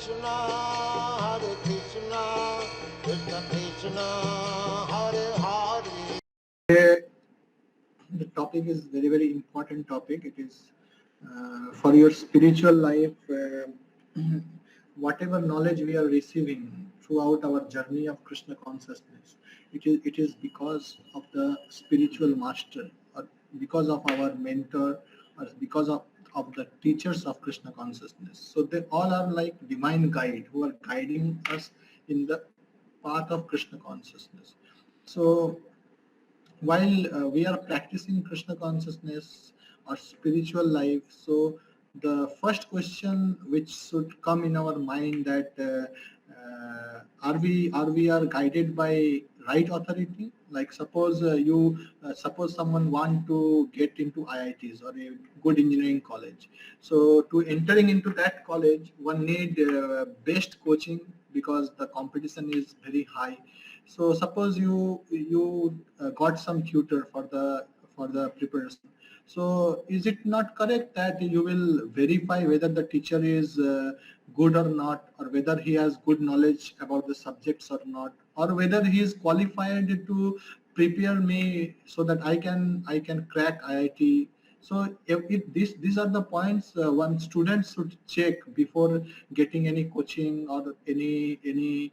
Krishna, Hare Krishna, Krishna Krishna, Hare Hare. The topic is very important topic. It is for your spiritual life. Whatever knowledge we are receiving throughout our journey of Krishna consciousness, it is because of the spiritual master, or because of our mentor, or because of the teachers of Krishna consciousness. So they all are like divine guide who are guiding us in the path of Krishna consciousness. So while we are practicing Krishna consciousness or spiritual life, so the first question which should come in our mind that are we guided by right authority? Like suppose suppose someone want to get into IITs or a good engineering college. So to entering into that college, one need best coaching because the competition is very high. So suppose you got some tutor for the preparation. So is it not correct that you will verify whether the teacher is good or not, or whether he has good knowledge about the subjects or not, or whether he is qualified to prepare me so that I can crack IIT. So these are the points one student should check before getting any coaching or any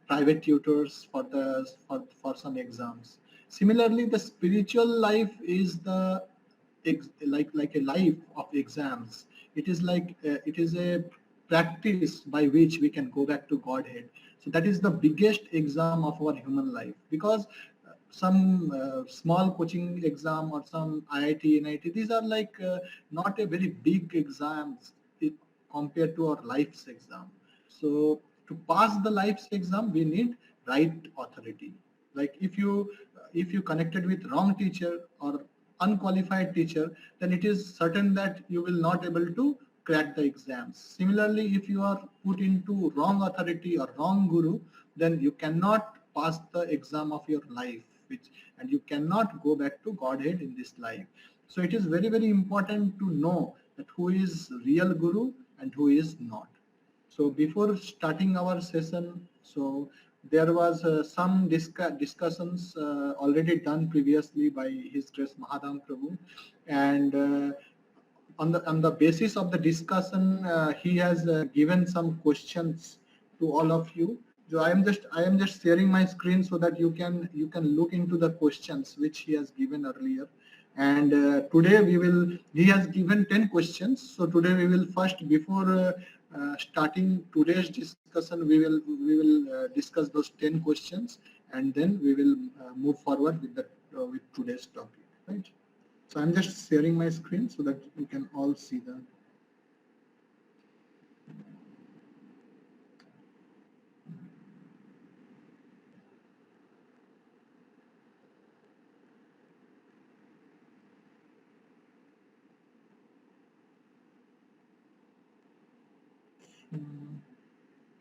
private tutors for some exams. Similarly, the spiritual life is the like a life of exams. It is like it is a practice by which we can go back to Godhead. So that is the biggest exam of our human life, because some small coaching exam or some IIT, NIT, these are like not a very big exams compared to our life's exam. So to pass the life's exam, we need right authority. Like if you connected with wrong teacher or unqualified teacher, then it is certain that you will not able to crack the exams. Similarly, if you are put into wrong authority or wrong guru, then you cannot pass the exam of your life, and you cannot go back to Godhead in this life. So it is very important to know that who is real guru and who is not. So before starting our session, so there was some discussions already done previously by His Grace Mahadam Prabhu, and on the basis of the discussion, he has given some questions to all of you. So I am just sharing my screen so that you can look into the questions which he has given earlier. And today he has given 10 questions. So today we will first, before starting today's discussion, we will discuss those 10 questions, and then we will move forward with today's topic, right? So I'm just sharing my screen so that you can all see that.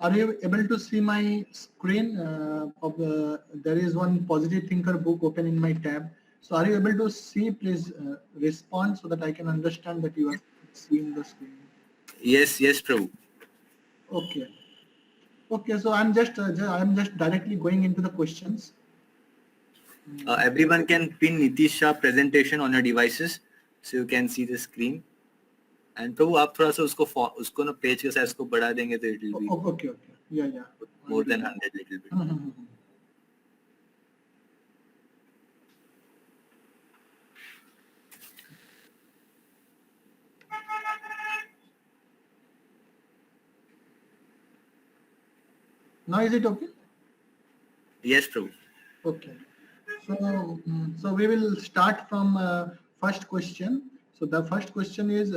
Are you able to see my screen? There is one Positive Thinker book open in my tab. So are you able to see? Please respond so that I can understand that you are seeing the screen. Yes, Prabhu. Okay. Okay. So I'm just directly going into the questions. Everyone can pin Nitish Shah presentation on your devices so you can see the screen. And प्रभु आप थोड़ा सा उसको ना page के size को बढ़ा देंगे तो it will be Okay. Yeah. more than 100 little bit. Now is it okay? Yes, Prabhu. Okay. So we will start from first question. So the first question is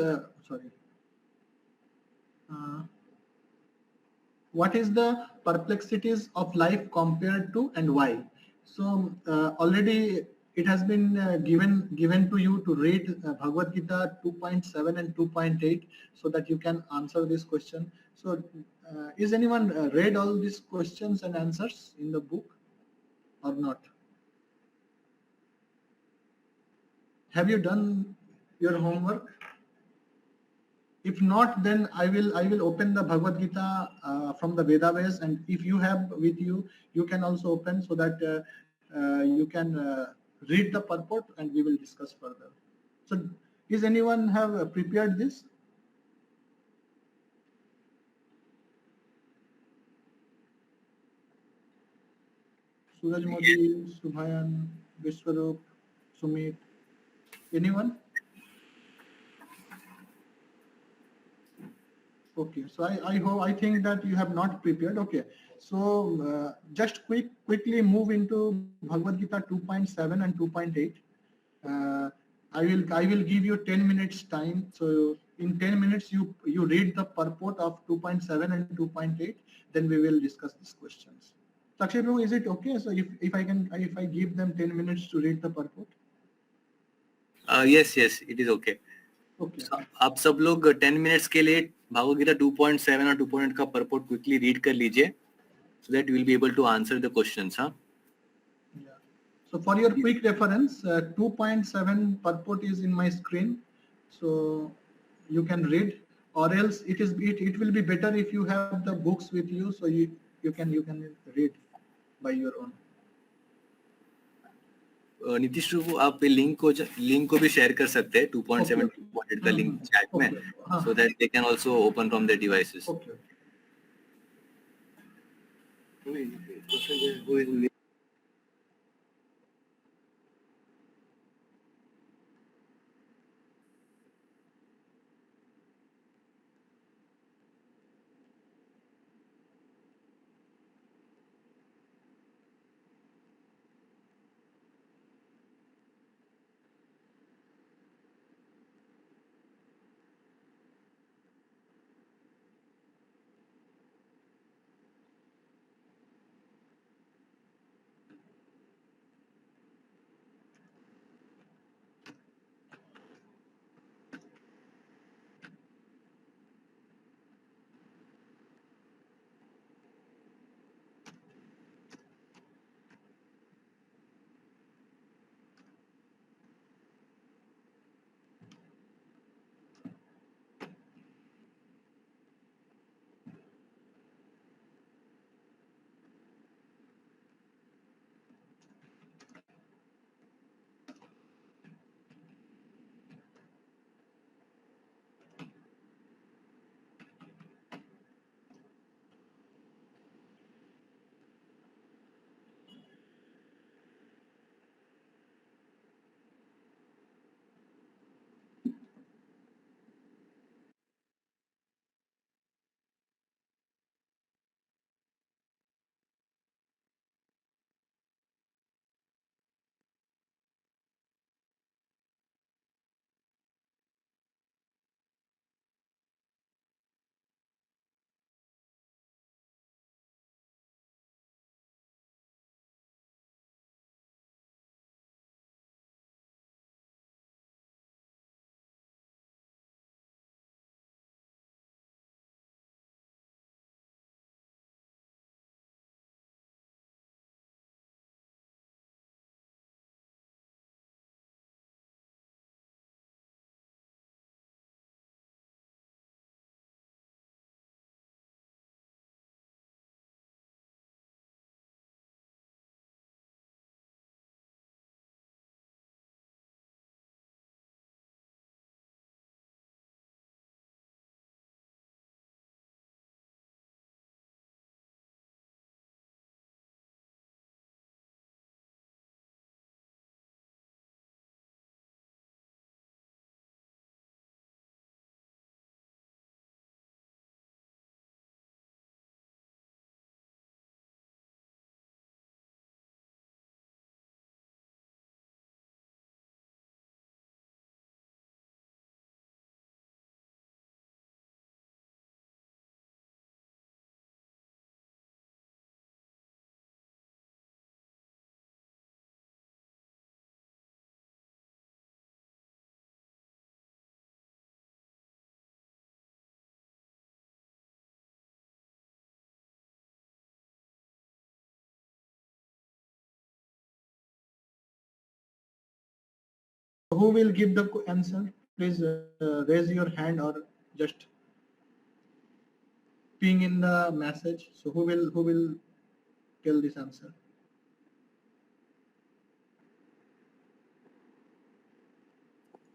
what is the perplexities of life compared to, and why? So already it has been given to you to read Bhagavad Gita 2.7 and 2.8 so that you can answer this question. So is anyone read all these questions and answers in the book or not? Have you done your homework? If not, then I will open the Bhagavad Gita from the Vedaves, and if you have with you, you can also open, so that you can read the purport and we will discuss further. So, is anyone have prepared this? Suraj Modi, Subhayan, Vishwarup, Sumit, anyone? Okay, so I think that you have not prepared. Okay, so just quickly move into Bhagavad Gita 2.7 and 2.8. I will give you 10 minutes time. So in 10 minutes you read the purport of 2.7 and 2.8. Then we will discuss these questions. So Akshay Prabhu, is it okay? So if I give them 10 minutes to read the purport. Yes, it is okay. Okay. So, आप सब लोग 10 minutes के लिए भागवत गीता 2.7 और 2.8 का purport quickly read कर लीजिए, so that you will be able to answer the questions. Yeah. So for your quick reference, 2.7 purport is in my screen, so you can read, or else it will be better if you have the books with you, so you can read by your own. Nitish प्रभु, आप link को भी share कर सकते हैं 2.7 2.8 का link chat में, so that they can also open from their devices. Okay. Who will give the answer? Please raise your hand or just ping in the message. So who will tell this answer?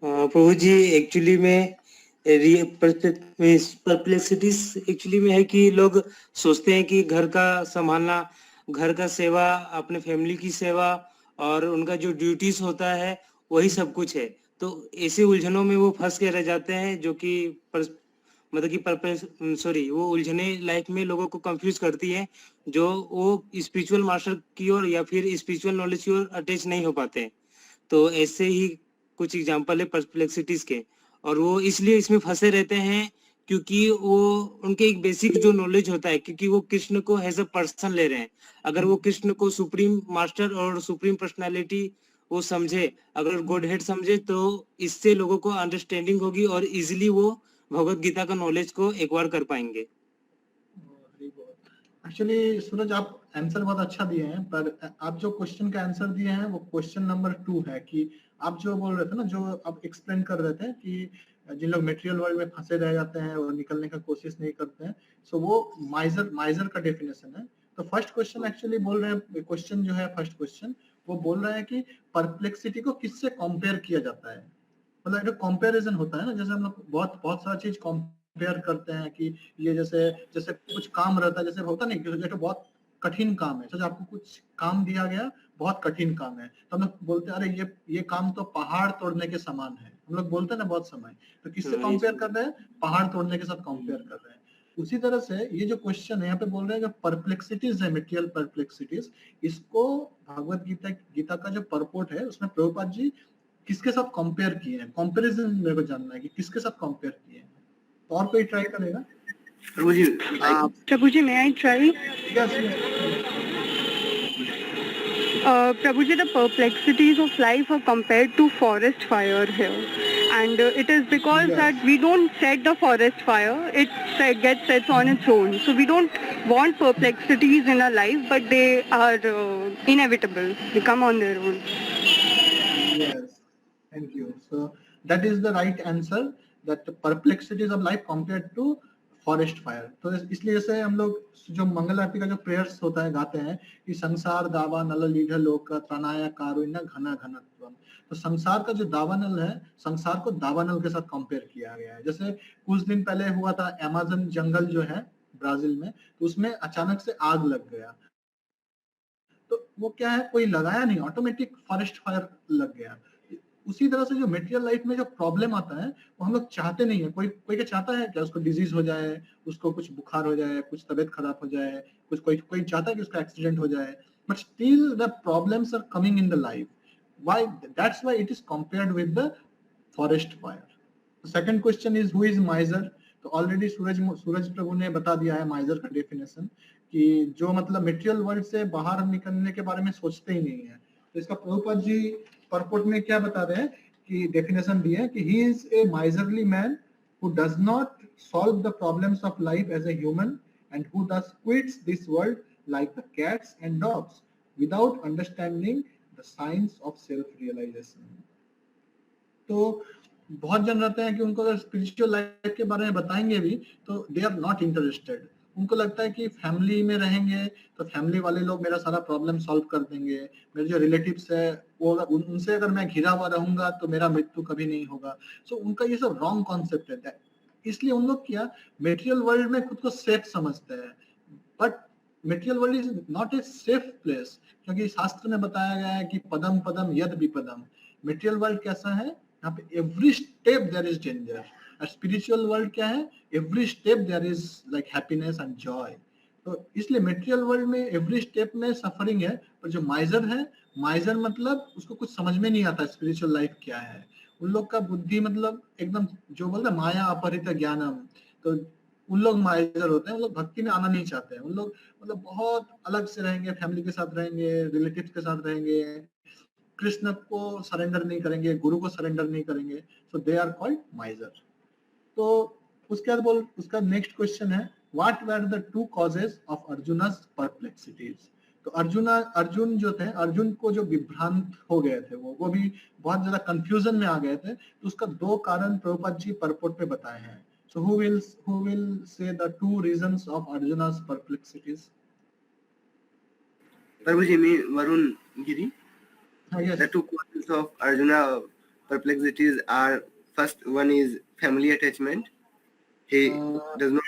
Prabhu ji actually में perplexities actually में है कि लोग सोचते हैं कि घर का संभालना, घर का सेवा, अपने फैमिली की सेवा और उनका जो ड्यूटीज होता है वही सब कुछ है। तो ऐसे उलझनों में वो फंस के रह जाते हैं जो कि वो उलझने लाइफ में लोगों को कंफ्यूज करती है, जो वो स्पिरिचुअल मास्टर की ओर या फिर स्पिरिचुअल नॉलेज की ओर अटैच नहीं हो पाते। तो ऐसे ही कुछ एग्जांपल है परप्लेक्सिटीज के, और वो इसलिए इसमें फंसे रहते हैं क्योंकि वो उनके एक बेसिक जो नॉलेज होता है, क्योंकि वो कृष्ण को एज अ पर्सन ले रहे हैं। अगर वो कृष्ण को सुप्रीम मास्टर और सुप्रीम पर्सनालिटी वो समझे, अगर गॉड हेड समझे, तो इससे लोगों को अंडरस्टैंडिंग होगी और इजिली वो भगवत गीता का नॉलेज को एक्वायर कर पाएंगे। एक्चुअली सूरज आप आंसर बहुत अच्छा दिए हैं, पर आप जो क्वेश्चन का आंसर दिए हैं वो क्वेश्चन नंबर 2 है कि आप जो बोल रहे थे ना, जो आप एक्सप्लेन कर रहे थे कि जिन लोग मटेरियल वर्ल्ड में फंसे रह जाते हैं और निकलने का कोशिश नहीं करते हैं, सो वो माइजर का डेफिनेशन है। तो फर्स्ट क्वेश्चन एक्चुअली बोल रहे हैं, क्वेश्चन जो है फर्स्ट क्वेश्चन वो बोल रहा है कि परप्लेक्सिटी को किससे कंपेयर किया जाता है। मतलब जो कंपैरिजन होता है ना, जैसे हम लोग बहुत सारा चीज कंपेयर करते हैं कि ये जैसे कुछ काम रहता है, जैसे होता नहीं कि जैसे बहुत कठिन काम है, जैसे आपको कुछ काम दिया गया, बहुत कठिन काम है, तो हम लोग बोलते हैं अरे ये काम तो पहाड़ तोड़ने के समान है, हम लोग बोलते हैं ना बहुत समय। तो किससे कंपेयर कर रहे हैं? पहाड़ तोड़ने के साथ कंपेयर कर रहे हैं। उसी तरह से ये जो क्वेश्चन है यहाँ पे बोल रहे हैं जो परप्लेक्सिटीज है, मटेरियल परप्लेक्सिटीज, इसको भगवत गीता का जो परपोर्ट है उसमें प्रभुपाद जी किसके साथ कंपेयर किए हैं? कंपैरिजन मेरे को जानना है कि किसके साथ कंपेयर किए हैं। तो और कोई ट्राई करेगा? प्रभु जी may I try? Yes. Prabhuji, the perplexities of life are compared to forest fire here, and it is because Yes. that we don't set the forest fire; it gets set on its own. So we don't want perplexities in our life, but they are inevitable. They come on their own. Yes. Thank you. So that is the right answer. That the perplexities of life compared to forest fire. तो इसलिए जैसे हम लोग जो मंगल आरती का जो prayers होता है गाते हैं कि संसार दावा नल लीढ़ लोक त्राणाया कारुण्य घना घनत्वम, तो संसार का जो दावानल है, संसार को दावानल के साथ कंपेयर किया गया है। जैसे कुछ दिन पहले हुआ था अमेज़न जंगल जो है ब्राजील में, तो उसमें अचानक से आग लग गया। तो वो क्या है, कोई लगाया नहीं, ऑटोमेटिक फॉरेस्ट फायर लग गया। उसी तरह से जो मटेरियल लाइफ में जो प्रॉब्लम आता है वो हम लोग चाहते नहीं है। कोई क्या चाहता है क्या उसको डिजीज हो जाए, उसको कुछ बुखार हो जाए, कुछ तबीयत खराब हो जाए, कोई चाहता है कि उसका एक्सीडेंट हो जाए, but still the problems are coming in the life. Why? That's why it is compared with the forest fire. Second question is who is miser. तो ऑलरेडी सूरज प्रभु ने बता दिया है माइजर का डेफिनेशन, कि जो मतलब मटेरियल वर्ल्ड से बाहर निकलने के बारे में सोचते ही नहीं है। तो इसका प्रभुपाद जी परपोर्ट में क्या बता रहे हैं कि डेफिनेशन दी है कि he is a miserly man who does not solve the problems of life as a human and who thus quits this world like the cats and dogs without understanding the science of self-realization। तो बहुत जन रहते हैं कि उनको अगर spiritual life के बारे में बताएंगे भी तो दे आर नॉट इंटरेस्टेड। उनको लगता है कि फैमिली में रहेंगे तो फैमिली वाले लोग मेरा सारा प्रॉब्लम सॉल्व कर देंगे, मेरे जो रिलेटिव्स है वो उनसे अगर मैं घिरा हुआ रहूंगा तो मेरा मृत्यु कभी नहीं होगा। सो उनका ये सब रॉन्ग कॉन्सेप्ट है। इसलिए उन लोग क्या मटेरियल वर्ल्ड में खुद को सेफ समझते हैं, but material world is not a safe place, क्योंकि शास्त्र में बताया गया है कि पदम पदम यद विपदम। मटेरियल वर्ल्ड कैसा है, यहाँ पे every step there is danger. Spiritual world क्या है, every step there is like happiness and joy. तो इसलिए मटेरियल वर्ल्ड में एवरी स्टेप में सफरिंग है, पर जो माइजर है, माइजर मतलब उसको कुछ समझ में नहीं आता स्पिरिचुअल लाइफ क्या है। उन लोग का बुद्धि मतलब एकदम जो बोलते हैं माया अपहृत ज्ञानम, तो उन लोग माइजर होते हैं। उन लोग भक्ति में आना नहीं चाहते हैं। उन लोग मतलब बहुत अलग से रहेंगे, फैमिली के साथ रहेंगे, रिलेटिव्स के साथ रहेंगे, कृष्ण को सरेंडर नहीं करेंगे, गुरु को सरेंडर नहीं करेंगे। So they are called miser. तो उसके बाद उसका नेक्स्ट क्वेश्चन है what were the two causes of Arjun's perplexities. तो अर्जुन जो थे, अर्जुन को जो विभ्रांत हो गए थे, वो भी बहुत ज्यादा कंफ्यूजन में आ गए थे। तो उसका दो कारण प्रभुपाद जी परपोर्ट पे बताए हैं। So who will say the two reasons of Arjuna's perplexities? Prabhuji, me Varun Giri. Yes. The two causes of Arjuna perplexities are, first one is family attachment. He does not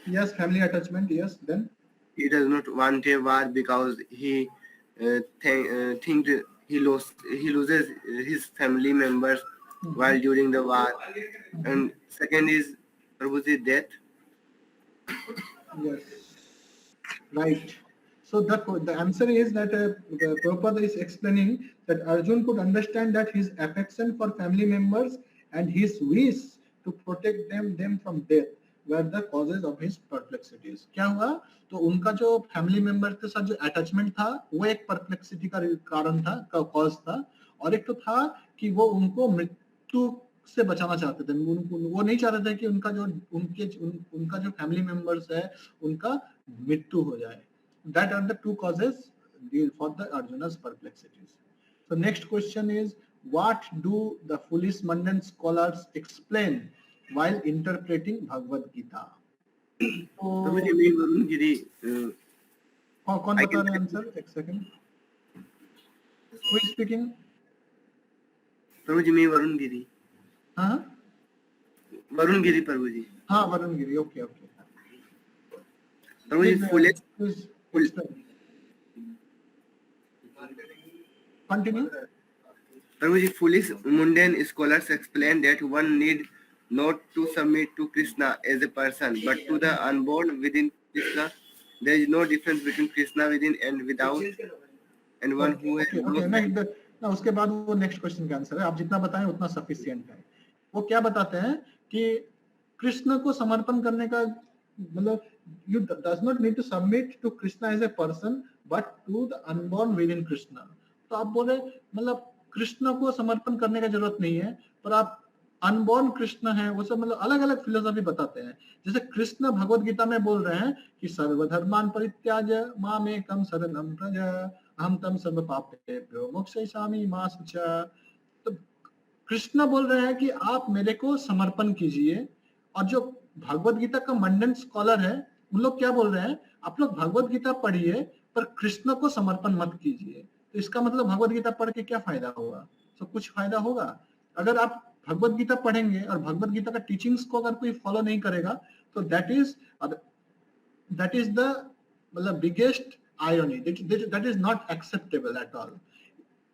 Yes, family attachment. Yes. Then he does not want a war because he think he loses his family members while during the war. And second is Prabhuji's death. yes, right. So the answer is that the Prabhupada is explaining that Arjun could understand that his affection for family members and his wish to protect them from death were the causes of his perplexities. क्या हुआ? तो उनका जो family member के साथ जो attachment था वो एक परप्लेक्सिटी का कारण था, का कॉज था, और एक तो था कि वो उनको मृत्यु से बचाना चाहते थे। वो नहीं चाहते थे कि उनका जो फैमिली मेंबर्स है उनका मृत्यु हो जाए। That are the two causes for the Arjuna's perplexities. So next question is, what do the foolish mundane scholars explain while interpreting Bhagavad Gita? Prabhuji, me Varun Giri. कौन बता रहे हैं आंसर? एक second. Who is speaking? Prabhuji, me Varun Giri. हाँ Varun Giri, Prabhuji. हाँ Varun Giri. Okay okay. Prabhuji, foolish. Continue. Prabhuji, foolish mundane scholars explain that one need not to submit to Krishna as a person, but to the unborn within Krishna. There is no difference between Krishna within and without, and one who has ना उसके बाद वो next question का answer है. आप जितना बताएं उतना सफिशिएंट है. वो क्या बताते हैं कि कृष्ण को समर्पण करने का मतलब you does not need to submit to Krishna as a person but to the unborn within Krishna. तो आप बोले मतलब कृष्ण को समर्पण करने का जरूरत नहीं है, पर आप अनबॉर्न कृष्ण है वो सब मतलब अलग अलग फिलोसफी बताते हैं. जैसे कृष्ण भगवत गीता में बोल रहे हैं कि सर्वधर्मान परित्याज्य मामेकं शरणं व्रज अहं तं सर्व पापेभ्यो मोक्षयिष्यामि मा शुचः. तो कृष्ण बोल रहे हैं कि आप मेरे को समर्पण कीजिए, और जो भगवत गीता का मंडन स्कॉलर है उन लोग क्या बोल रहे हैं, आप लोग भगवत गीता पढ़िए पर कृष्ण को समर्पण मत कीजिए. तो इसका मतलब भगवत गीता पढ़ के क्या फायदा होगा? तो कुछ फायदा होगा. अगर आप भगवत गीता पढ़ेंगे और भगवत गीता का टीचिंग्स को अगर कोई फॉलो नहीं करेगा तो दैट इज द मतलब biggest irony. That is not acceptable at all.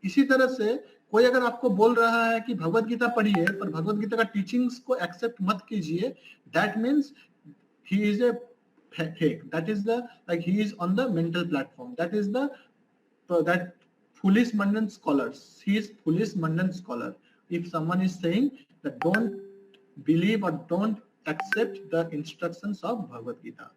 इसी तरह से कोई अगर आपको बोल रहा है कि भगवत गीता पढ़िए पर भगवत गीता का टीचिंग्स को एक्सेप्ट मत कीजिए, that means he is a fake. That is the like he is on the mental platform. That is the that foolish mundane scholars. He is foolish mundane scholar. If someone is saying that don't believe or don't accept the instructions of Bhagavad Gita.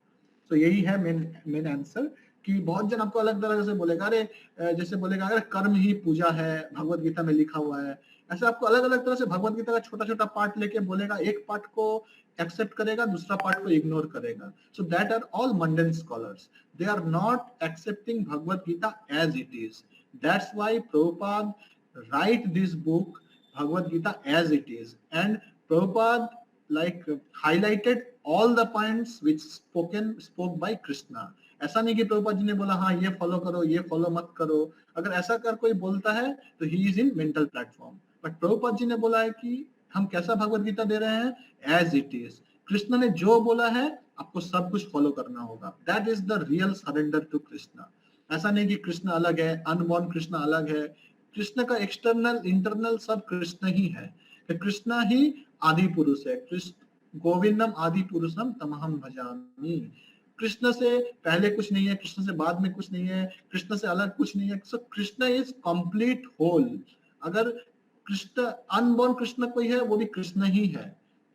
So यही है main answer कि बहुत जन आपको अलग तरह से बोलेगा, अरे जैसे बोलेगा अगर कर्म ही पूजा है भगवत गीता में लिखा हुआ है, ऐसे आपको अलग अलग तरह से भगवत गीता का छोटा छोटा पार्ट लेके बोलेगा. एक पार्ट को एक्सेप्ट करेगा, दूसरा पार्ट को इग्नोर करेगा. So that are all mundane scholars. They are not accepting Bhagavad Gita as it is. That's why Prabhupada write this book Bhagavad Gita as it is, and Prabhupada like highlighted all the points which spoke by Krishna. ऐसा नहीं कि प्रभुपाद जी ने बोला हाँ ये follow करो ये follow मत करो. अगर ऐसा कर कोई बोलता है तो he is in mental platform. But Prabhupada ji ने बोला है कि हम कैसा भगवत गीता दे रहे हैं एज इट इज. कृष्ण ने जो बोला है आपको सब कुछ फॉलो करना होगा. That is the real surrender to Krishna. ऐसा नहीं कि कृष्ण अलग है, अनबॉर्न कृष्ण अलग है. कृष्ण का एक्सटर्नल इंटरनल सब कृष्ण ही है. कृष्ण ही आदि पुरुष है. कृष्ण गोविंदम आदि पुरुषम तमहम भजामि. कृष्ण से पहले कुछ नहीं है, कृष्ण से बाद में कुछ नहीं है, कृष्ण से अलग कुछ नहीं है. सो कृष्ण इज कंप्लीट होल. अगर कृष्ण अनबॉर्न कृष्ण कोई है वो भी कृष्ण ही है.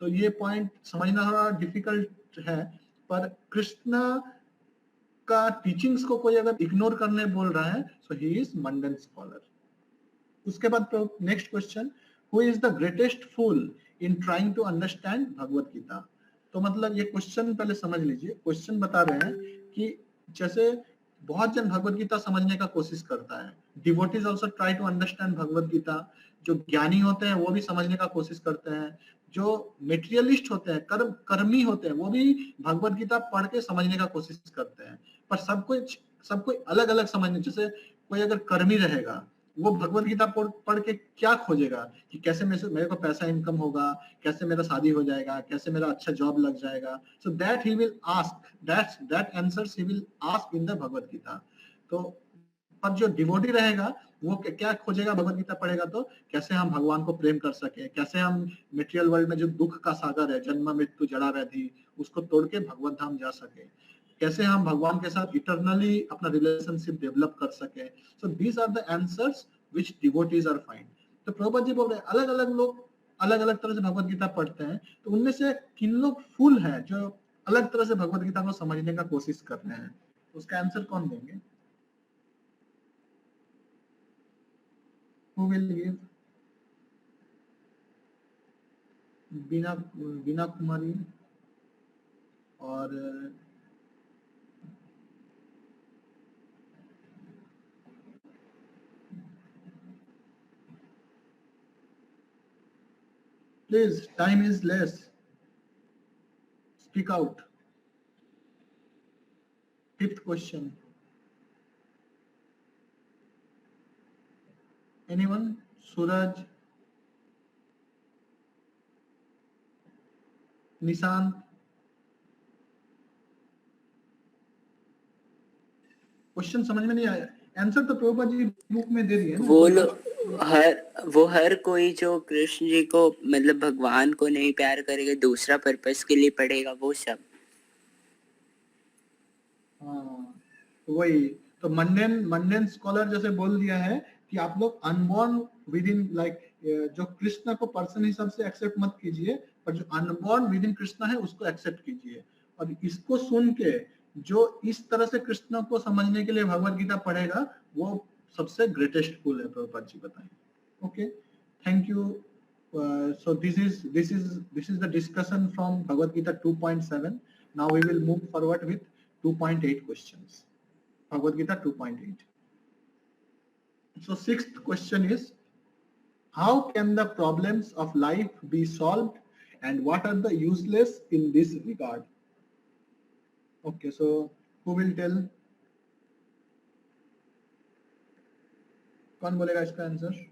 तो ये पॉइंट समझना थोड़ा डिफिकल्ट है, पर कृष्ण का टीचिंग्स को कोई अगर इग्नोर करने बोल रहा है सो ही इज मंडन स्कॉलर. उसके बाद next question, who is the greatest fool in trying to understand Bhagavad Gita. तो मतलब ये क्वेश्चन पहले समझ लीजिए. क्वेश्चन बता रहे हैं कि जैसे बहुत जन भगवत गीता समझने का कोशिश करता है. Devotees also try to understand Bhagavad Gita. जो ज्ञानी होते हैं वो भी समझने का कोशिश करते हैं. जो मेटेरियलिस्ट होते हैं, कर्मी होते हैं, वो भी भगवत गीता पढ़ के समझने का कोशिश करते हैं, पर सब कोई अलग अलग समझने। जैसे कोई अगर कर्मी रहेगा, वो भगवत गीता पढ़ के क्या खोजेगा कि कैसे मेरे को पैसा इनकम होगा, कैसे मेरा शादी हो जाएगा, कैसे मेरा अच्छा जॉब लग जाएगा। So that he will ask, that answers he will ask in the Bhagavad Gita. तो पर जो डिवोटी रहेगा वो क्या खोजेगा, भगवत गीता पढ़ेगा तो कैसे हम भगवान को प्रेम कर सके, कैसे हम मटेरियल वर्ल्ड में जो दुख का सागर है, जन्म मृत्यु जरा व्याधि, उसको तोड़ के भगवत धाम जा सके, कैसे हम भगवान के साथ इटरनली अपना रिलेशनशिप डेवलप कर सके। So these are the answers which devotees are find. तो प्रभुपाद जी बोल रहे हैं अलग अलग लोग अलग अलग तरह से भगवत गीता पढ़ते हैं, तो उनमें से किन लोग फुल है जो अलग तरह से भगवत गीता को समझने का कोशिश कर रहे हैं, उसका आंसर कौन देंगे? Who will give? बीना कुमारी और please, time is less. Speak out. Fifth question. Anyone? Suraj, Nishant? Question समझ में नहीं आया, आंसर तो प्रभुपाद जी बुक में दे दिए ना। वो हर कोई जो कृष्ण जी को मतलब भगवान को नहीं प्यार करेगा, दूसरा पर्पस के लिए पढ़ेगा, वो सब। हाँ, वही तो मंडेन स्कॉलर जैसे बोल दिया है कि आप लोग अनबॉर्न विद इन लाइक, जो कृष्ण को पर्सन हिसाब से एक्सेप्ट मत कीजिए, पर जो अनबॉर्न विद इन कृष्ण है उसको एक्सेप्ट कीजिए। और इसको सुन के जो इस तरह से कृष्ण को समझने के लिए भगवत गीता पढ़ेगा, वो सबसे ग्रेटेस्ट फूल है, प्रभुपाद जी बताएं। Okay, thank you. So this is the discussion from Bhagavad Gita 2.7. Now we will move forward with 2.8 questions. Bhagavad Gita 2.8. So sixth question is, how can the problems of life be solved and what are the useless in this regard? Okay, so who will tell? कौन बोलेगा इसका answer?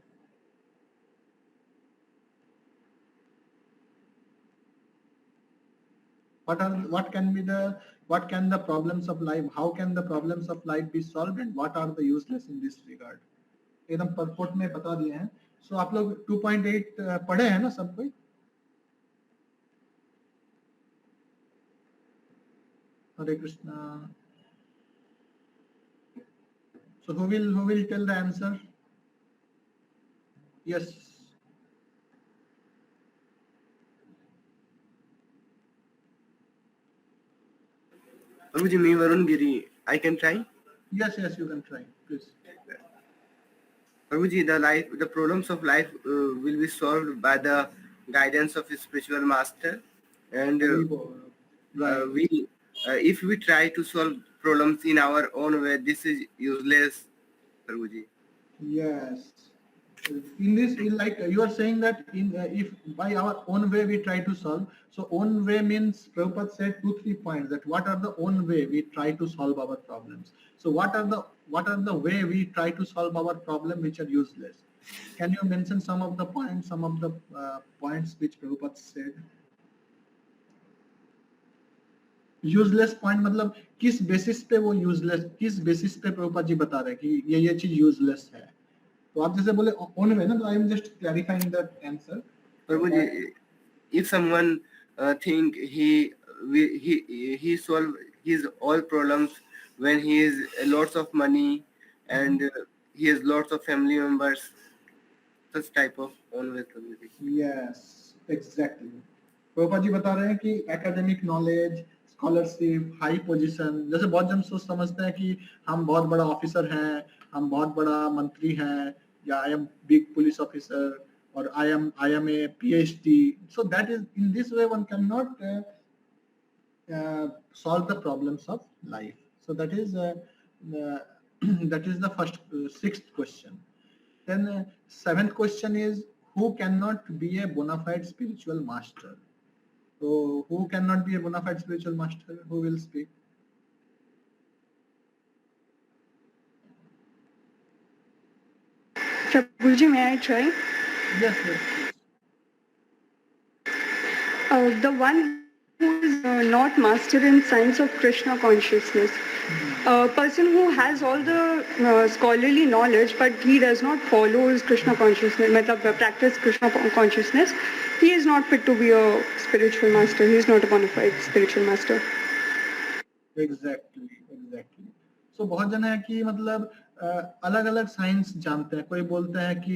What can the problems of life, how can the problems of life be solved and what are the useless in this regard? एकदम purport में बता दिए हैं। सो आप लोग 2.8 पढ़े हैं ना सब कोई? हरे Krishna. So who will tell the answer? Yes. Prabhuji, me Varun Giri. I can try? Yes, you can try, please. Prabhuji, the problems of life will be solved by the guidance of a spiritual master, and if we try to solve problems in our own way, this is useless, Prabhuji. Yes. In this, like you are saying that if by our own way we try to solve, so own way means Prabhupada said 2-3 points, that what are the own way we try to solve our problems. So what are the way we try to solve our problem which are useless? Can you mention some of the points which Prabhupada said? Useless point मतलब किस basis पे वो useless, किस basis पे प्रभुपाद जी बता रहे हैं कि ये चीज यूजलेस है? तो आप जैसे बोले ऑन वे ना, तो I am just clarifying that answer. Prabhuji, if someone think he solve his all problems when he has lots of money and he has lots of family members, such type of always. Yes, exactly. Prabhupada ji बता रहे हैं कि academic knowledge, scholarship, high position, जैसे बहुत जन सोच समझते हैं कि हम बहुत बड़ा ऑफिसर हैं, हम बहुत बड़ा मंत्री हैं, या I am big police officer, और I am a PhD. So that is, in this way one cannot solve the problems of life. So that is the first sixth question. Then seventh question is, who cannot be a bona fide spiritual master? So who cannot be a bona fide spiritual master? Who will speak? Prabhuji, may I try? Yes, yes. The one who is not master in science of Krishna consciousness. A person who has all the scholarly knowledge, but he does not follow his Krishna consciousness, practice Krishna consciousness, he is not fit to be a spiritual master. He is not a bona fide spiritual master. Exactly. So बहुत जन है कि मतलब अलग अलग science जानते हैं. कोई बोलते हैं कि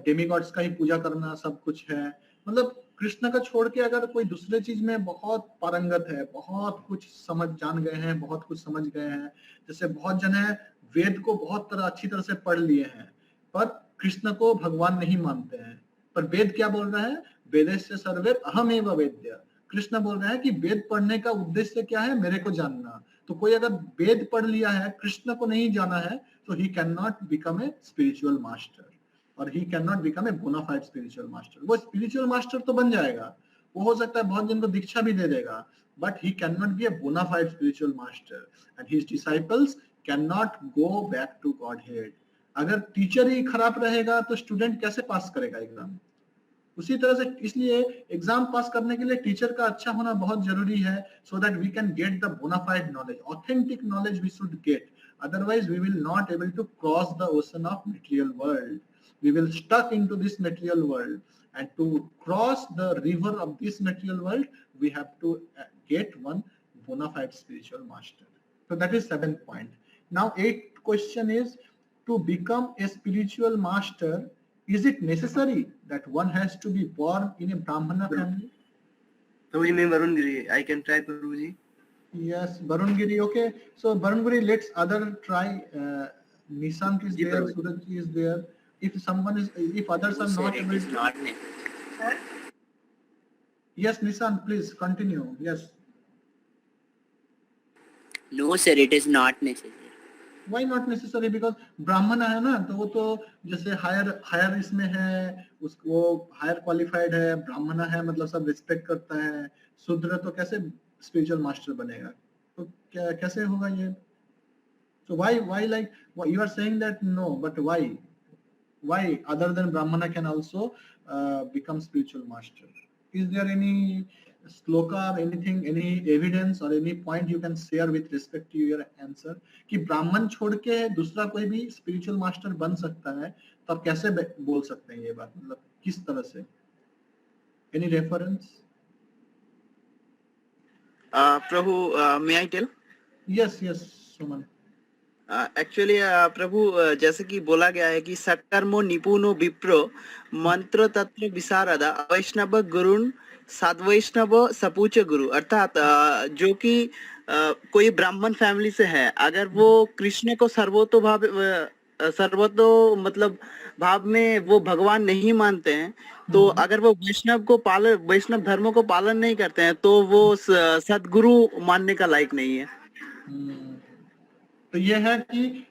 डेमीगॉड्स का ही पूजा करना सब कुछ है. मतलब कृष्ण का छोड़ के अगर कोई दूसरे चीज में बहुत पारंगत है, बहुत कुछ समझ जान गए हैं, बहुत कुछ समझ गए हैं. जैसे बहुत जन है वेद को बहुत अच्छी तरह से पढ़ लिए हैं, पर कृष्ण को भगवान नहीं मानते हैं. पर वेद क्या बोल रहा है? वेदस्य सर्वे अहमेव वेद्य. कृष्ण बोल रहे हैं कि वेद पढ़ने का उद्देश्य क्या है? मेरे को जानना. तो कोई अगर वेद पढ़ लिया है, कृष्ण को नहीं जाना है, तो he can not become a spiritual master, और he can not become a bona fide spiritual master. वो स्पिरिचुअल मास्टर तो बन जाएगा, वो हो सकता है बहुत जन को दीक्षा भी दे देगा, but he can not be a bona fide spiritual master, and his disciples can not go back to Godhead. अगर टीचर ही खराब रहेगा तो स्टूडेंट कैसे पास करेगा एग्जाम? उसी तरह से इसलिए एग्जाम पास करने के लिए टीचर का अच्छा होना बहुत जरूरी है, so that we can get the bona fide knowledge, authentic knowledge we should get. Otherwise we will not able to cross the ocean of material world. We will stuck into this material world, and to cross the river of this material world we have to get one bona fide spiritual master. So that is 7th point. Now 8th question is, to become a spiritual master, is it necessary that one has to be born in a Brahmana family? Prabhuji, मैं वरुण गिरी. I can try, Prabhuji. Yes, Varun Giri. Okay, so Varun Giri, let's other try. Nishant is there, Suraj is there. If someone is, if others are not able to. Not necessary. Yes, Nishant, please continue. Yes. No, sir, it is not necessary. Why not necessary? Because ब्राह्मण है ना, तो वो तो जैसे higher इसमें है, उसको हायर क्वालिफाइड है, ब्राह्मण है, मतलब सब रिस्पेक्ट करता है. शूद्र तो कैसे स्पिरिचुअल मास्टर बनेगा? तो क्या कैसे होगा ये? So why like you are saying that no, but why other than brahmana can also become spiritual master? Is there any sloka or anything, any evidence or any point you can share with respect to your answer कि ब्राह्मण छोड़ के दूसरा कोई भी spiritual master बन सकता है? तो आप कैसे बोल सकते हैं ये बात? मतलब किस तरह से? Any reference? Prabhu, may I tell? Yes, Suman. Actually Prabhu जैसे कि बोला गया है कि सत्कर्मो निपुणो विप्रो मंत्र तत्व विशारद वैष्णव गुरुन सद्वैष्णव सपूच गुरु. अर्थात जो कि कोई ब्राह्मण फैमिली से है, अगर वो कृष्ण को सर्वतो मतलब भाव में वो भगवान नहीं मानते हैं, तो अगर वो वैष्णव धर्मों को पालन नहीं करते हैं, तो वो सदगुरु मानने का लायक नहीं है. तो ये है कि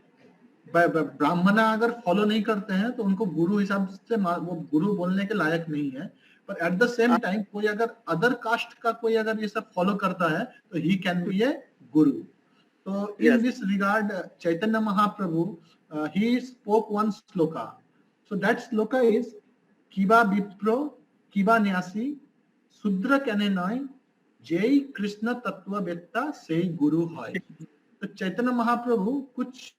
ब्राह्मण अगर फॉलो नहीं करते हैं तो उनको गुरु हिसाब से वो गुरु बोलने के लायक नहीं है. पर एट द सेम टाइम कोई अगर अदर कास्ट का कोई अगर ये सब फॉलो करता है तो ही कैन बी ए गुरु. तो in this regard Chaitanya Mahaprabhu he spoke one sloka. So that sloka is kiba vipro kiba न्यासी शूद्र कने नय जय कृष्ण तत्व वेत्ता से गुरु है. तो चैतन्य महाप्रभु कुछ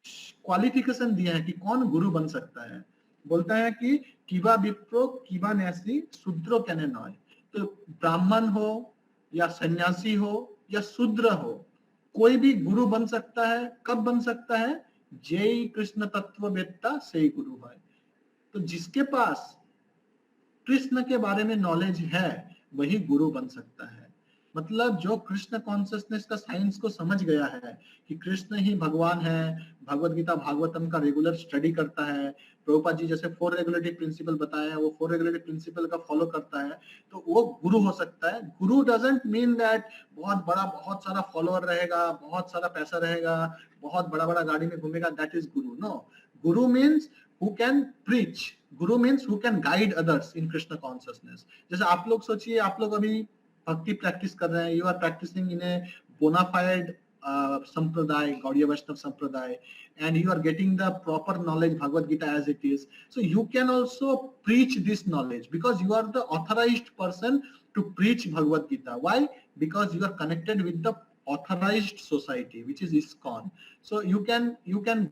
क्वालिफिकेशन दिए हैं कि कौन गुरु बन सकता है. बोलता है कि किबा विप्रो किबा न्यासी शूद्र कने नय. तो ब्राह्मण हो या सन्यासी हो या शूद्र हो, कोई भी गुरु बन सकता है. कब बन सकता है? जय कृष्ण तत्व वेत्ता से गुरु है. तो जिसके पास कृष्ण के बारे में नॉलेज है वही गुरु बन सकता है. मतलब जो कृष्ण कॉन्शियसनेस का साइंस को समझ गया है कि कृष्ण ही भगवान है, भगवत गीता भागवतम का रेगुलर स्टडी करता है, प्रभुपाद जी जैसे 4 रेगुलेटरी प्रिंसिपल बताया है, वो 4 रेगुलेटरी प्रिंसिपल का फॉलो करता है, तो वो गुरु हो सकता है. गुरु डजंट मीन दैट बहुत बड़ा, बहुत सारा फॉलोअर रहेगा, बहुत सारा पैसा रहेगा, बहुत बड़ा गाड़ी में घूमेगा, that is guru. No, Guru means who can preach. Guru means who can guide others in Krishna consciousness. जैसे आप लोग सोचिए, आप लोग अभी भक्ति प्रैक्टिस कर रहे हैं, you are practicing in a bona fide sampradaya, Gaudiya Vaishnava sampradaya, and you are getting the proper knowledge Bhagavad Gita as it is. So you can also preach this knowledge because you are the authorized person to preach Bhagavad Gita. Why? Because you are connected with the authorized society, which is ISKCON. So you can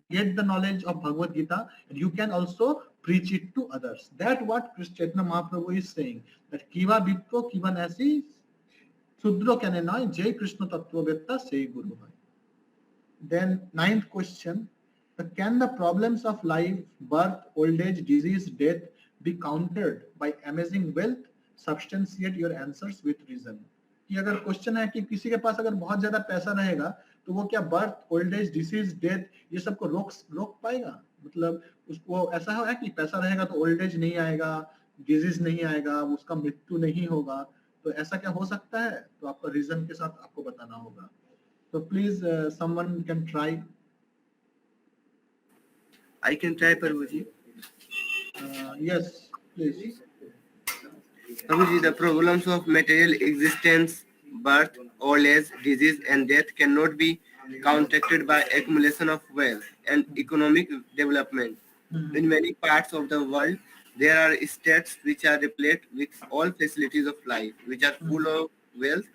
get the knowledge of Bhagavad Gita and you can also preach it to others. That what Krishna Chaitanya Mahaprabhu is saying, that kiva vipro kiva nasi Sudro kane noy, Jai Krishna Tattvavetta Sei Guru Hai. Then 9th question, can the problems of life, birth, old age, disease, death be countered by amazing wealth? Substantiate your answers with reason. कि अगर question है कि किसी के पास अगर बहुत ज्यादा पैसा रहेगा तो वो क्या birth, old age, disease, death ये सबको रोक पाएगा? मतलब उसको ऐसा है कि पैसा रहेगा तो ओल्ड एज नहीं आएगा, डिजीज नहीं आएगा, उसका मृत्यु नहीं होगा, तो ऐसा क्या हो सकता है? तो आपका रीजन के साथ आपको बताना होगा. तो please someone can try. I can try, Prabhuji. Yes, please. Prabhuji, the problems of material existence, birth, old age, disease, and death cannot be counteracted by accumulation of wealth and economic development. In many parts of the world, there are states which are replete with all facilities of life, which are full of wealth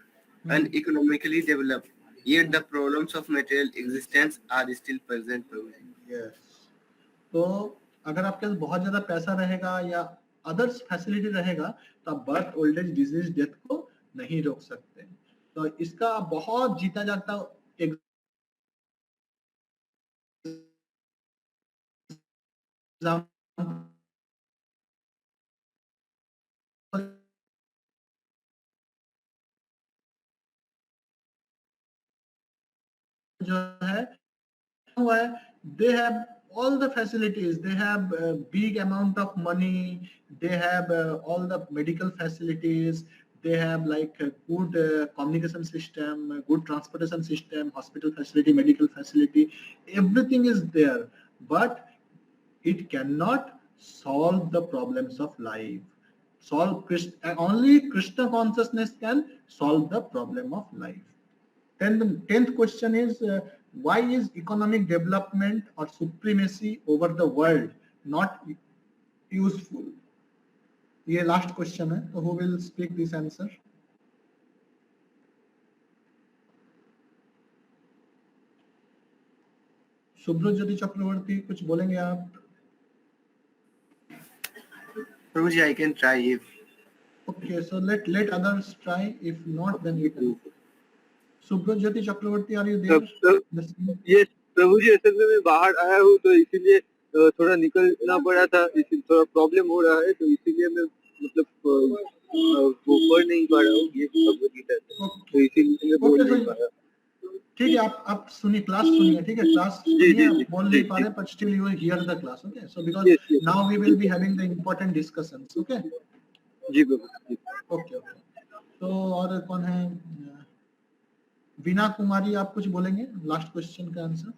and economically developed. Yet the problems of material existence are still present, Prabhuji. Yes. तो अगर आपके पास बहुत ज्यादा पैसा रहेगा या others facility रहेगा तो आप birth, old age, disease, death को नहीं रोक सकते. तो इसका बहुत जीता जागता जो है हुआ है, they have all the facilities, they have a big amount of money, they have all the medical facilities, they have like a good communication system, good transportation system, hospital facility, medical facility, everything is there, but it cannot solve the problems of life. Only Krishna consciousness can solve the problem of life. Then the 10th question is, why is economic development or supremacy over the world not useful? ये last question है, तो who will speak this answer? सुब्रज्योति चक्रवर्ती, कुछ बोलेंगे आप? Prabhuji, I can try if. Okay, so let others try. If not, then you can. Subrajyoti Chakraborty, are you there? Yes Prabhu ji, असल में मैं बाहर आया हूँ तो इसीलिए थोड़ा निकलना पड़ा था, इसी थोड़ा प्रॉब्लम हो रहा है, तो इसीलिए मैं मतलब वो पढ़ नहीं पा रहा हूँ ये भगवद गीता, तो इसीलिए मैं बोल नहीं पा रहा. ठीक है, आप सुनिए, क्लास सुनिए, ठीक है, क्लास सुनिए, आप बोल नहीं पा रहे, but still you will hear the class, okay? So because now we will be having the important discussions, okay? जी प्रभु. ओके. तो और कौन है? वीना कुमारी, आप कुछ बोलेंगे लास्ट क्वेश्चन का answer?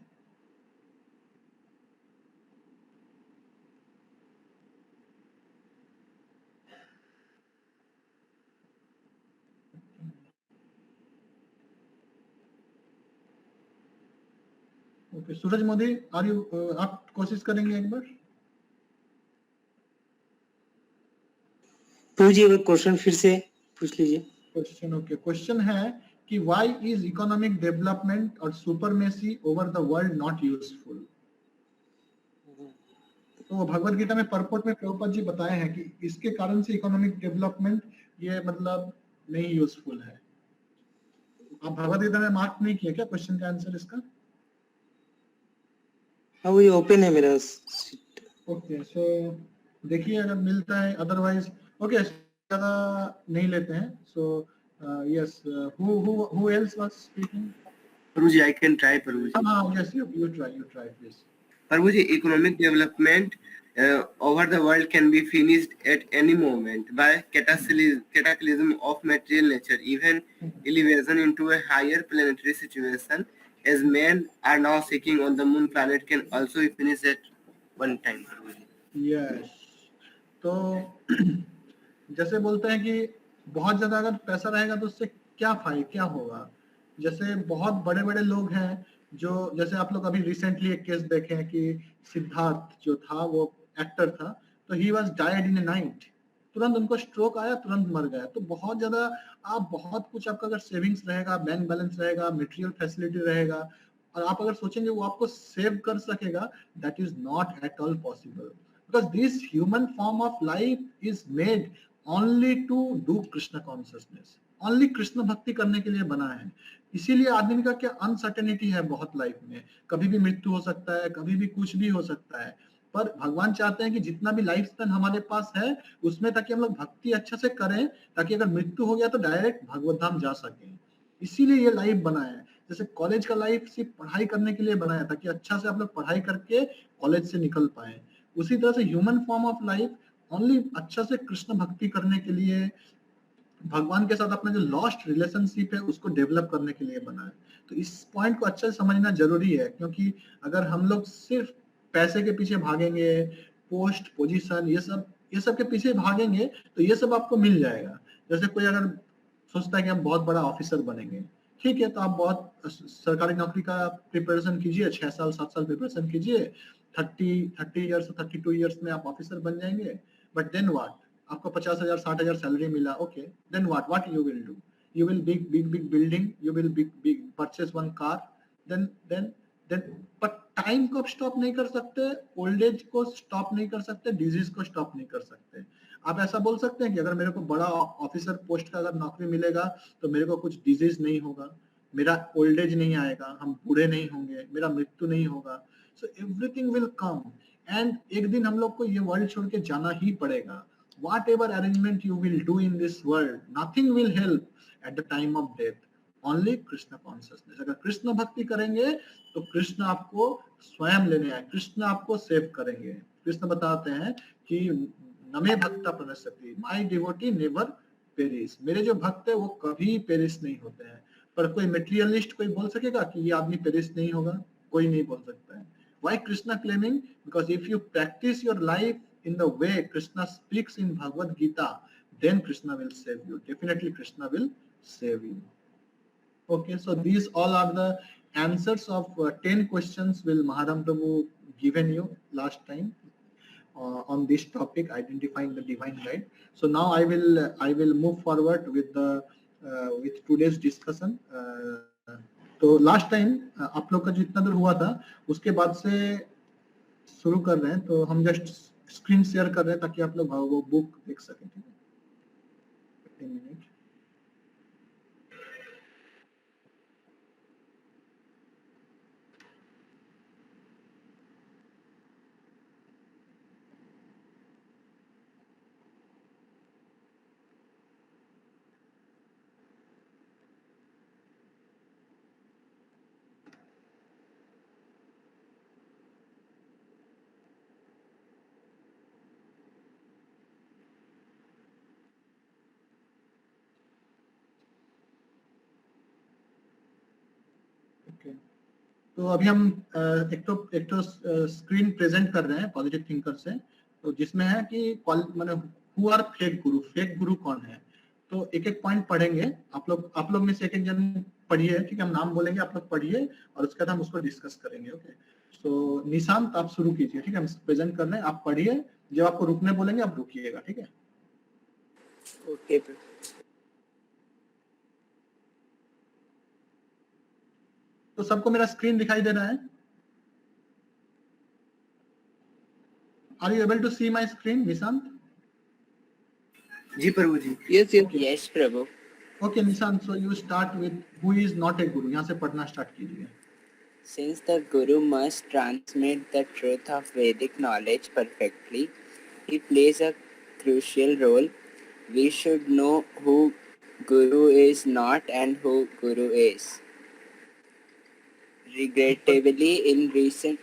Okay, Suraj Modi, are you, आप कोशिश करेंगे एक बार? पूछिए, क्वेश्चन फिर से पूछ लीजिए. क्वेश्चन, ओके, क्वेश्चन है कि why is economic development or supremacy over the world not useful? तो भगवत गीता में परपोर्ट में प्रभुपाद जी बताए हैं कि इसके कारण से इकोनॉमिक डेवलपमेंट ये मतलब नहीं यूजफुल है. आप भगवत गीता में मार्क नहीं किया क्या क्वेश्चन का आंसर इसका? हाँ, वो ओपन है मेरा. ओके, सो देखिए अगर मिलता है, अदरवाइज ओके, ज्यादा नहीं लेते हैं. सो yes, who else was speaking? Prabhuji, I can try, Prabhuji. Yes, you try, please. Prabhuji, economic development over the world can be finished at any moment by cataclysm of material nature, even elevation into a higher planetary situation, as men are now seeking on the moon planet, can also be finished at one time, Prabhuji. Yes, तो जैसे बोलते हैं कि बहुत ज्यादा अगर पैसा रहेगा तो उससे क्या होगा। जैसे बहुत बड़े बड़े लोग हैं जो, जैसे आप लोग अभी रिसेंटली एक केस देखे हैं कि सिद्धार्थ जो था वो एक्टर था, तो he was died in A night, तुरंत उनको स्ट्रोक आया, तुरंत मर गया। तो बहुत ज्यादा आप बहुत कुछ आपका अगर सेविंग्स रहेगा, बैंक बैलेंस रहेगा, मटेरियल फैसिलिटी रहेगा, और आप अगर सोचेंगे वो आपको सेव कर सकेगा, that is not at all possible, because this human form of life is made only to do Krishna consciousness, only Krishna भक्ति करने के लिए बना है। इसीलिए आदमी का क्या अनसर्टेनिटी है बहुत लाइफ में, कभी भी मृत्यु हो सकता है, कभी भी कुछ भी हो सकता है, पर भगवान चाहते हैं कि जितना भी लाइफ स्पैन हमारे पास है उसमें ताकि हम लोग भक्ति अच्छे से करें, ताकि अगर मृत्यु हो गया तो डायरेक्ट भगवत धाम जा सके। इसीलिए ये लाइफ बना है। जैसे कॉलेज का लाइफ सिर्फ पढ़ाई करने के लिए बनाया ताकि अच्छा से आप लोग पढ़ाई करके कॉलेज से निकल पाए, उसी तरह से human form of life only अच्छा से कृष्ण भक्ति करने के लिए, भगवान के साथ अपना जो लॉस्ट रिलेशनशिप है उसको डेवलप करने के लिए बना है। तो इस पॉइंट को अच्छे से समझना जरूरी है, क्योंकि अगर हम लोग सिर्फ पैसे के पीछे भागेंगे, पोस्ट पोजीशन ये सब के पीछे भागेंगे तो ये सब आपको मिल जाएगा। जैसे कोई अगर सोचता है कि हम बहुत बड़ा ऑफिसर बनेंगे, ठीक है, तो आप बहुत सरकारी नौकरी का प्रिपरेशन कीजिए, 6 साल 7 साल प्रिपरेशन कीजिए, 30 ईयर्स 32 ईयर्स में आप ऑफिसर बन जाएंगे। बट देन व्हाट, आपको 50,000 60,000 सैलरी मिला, okay, then what you will do, you will big building, you will big purchase one car, then पर टाइम को स्टॉप नहीं कर सकते, ओल्ड एज को स्टॉप नहीं कर सकते, डिजीज को स्टॉप नहीं कर सकते। आप ऐसा बोल सकते हैं कि अगर मेरे को बड़ा ऑफिसर पोस्ट का अगर नौकरी मिलेगा तो मेरे को कुछ डिजीज नहीं होगा, मेरा ओल्ड एज नहीं आएगा, हम बूढ़े नहीं होंगे, मेरा मृत्यु नहीं होगा, so everything will come, and एक दिन हम लोग को ये वर्ल्ड छोड़ के जाना ही पड़ेगा। Whatever arrangement you will do in this world, nothing will help at the time of death, only Krishna consciousness। अगर कृष्ण भक्ति करेंगे तो कृष्ण आपको स्वयं लेने आए, कृष्ण आपको सेव करेंगे। कृष्ण बताते हैं कि नमे भक्ता प्रणश्यति, माय डिवोटी नेवर पेरिश, मेरे जो भक्त है वो कभी पेरिश नहीं होते हैं। पर कोई मटेरियलिस्ट कोई बोल सकेगा कि ये आदमी पेरिश नहीं होगा? कोई नहीं बोल सकता है। Why Krishna claiming? Because if you practice your life in the way Krishna speaks in Bhagavad Gita, then Krishna will save you. Definitely Krishna will save you. Okay, so these all are the answers of 10 questions will Maharam Prabhu given you last time on this topic, identifying the divine guide. So now I will move forward with the with today's discussion. तो last time आप लोग का जो इतना दूर हुआ था उसके बाद से शुरू कर रहे हैं, तो हम जस्ट स्क्रीन शेयर कर रहे हैं ताकि आप लोग वो बुक देख सकें। ठीक है, 15 मिनट। तो अभी हम एक तो स्क्रीन प्रेजेंट कर रहे हैं पॉजिटिव थिंकर से, तो जिसमें है कि माने हु आर फेक गुरु कौन है। तो एक एक पॉइंट पढ़ेंगे, आप लोग में से एक जन पढ़िए, ठीक है, हम नाम बोलेंगे, आप लोग पढ़िए और उसके बाद हम उसको डिस्कस करेंगे। ओके, तो निशांत आप शुरू कीजिए, ठीक है, हम प्रेजेंट कर रहे हैं, आप पढ़िए, जब आपको रुकने बोलेंगे आप रुकिएगा, ठीक है। ओके। तो सबको मेरा स्क्रीन दिखाई दे रहा है? Are you able to see my screen, Nishant? Ji Prabhu ji. Yes Prabhu. Okay, Nishant, so you start with who is not a guru. यहाँ से पढ़ना स्टार्ट कीजिए। Since the guru must transmit the truth of Vedic knowledge perfectly, he plays a crucial role. We should know who guru is not and who guru is. Regrettably, in recent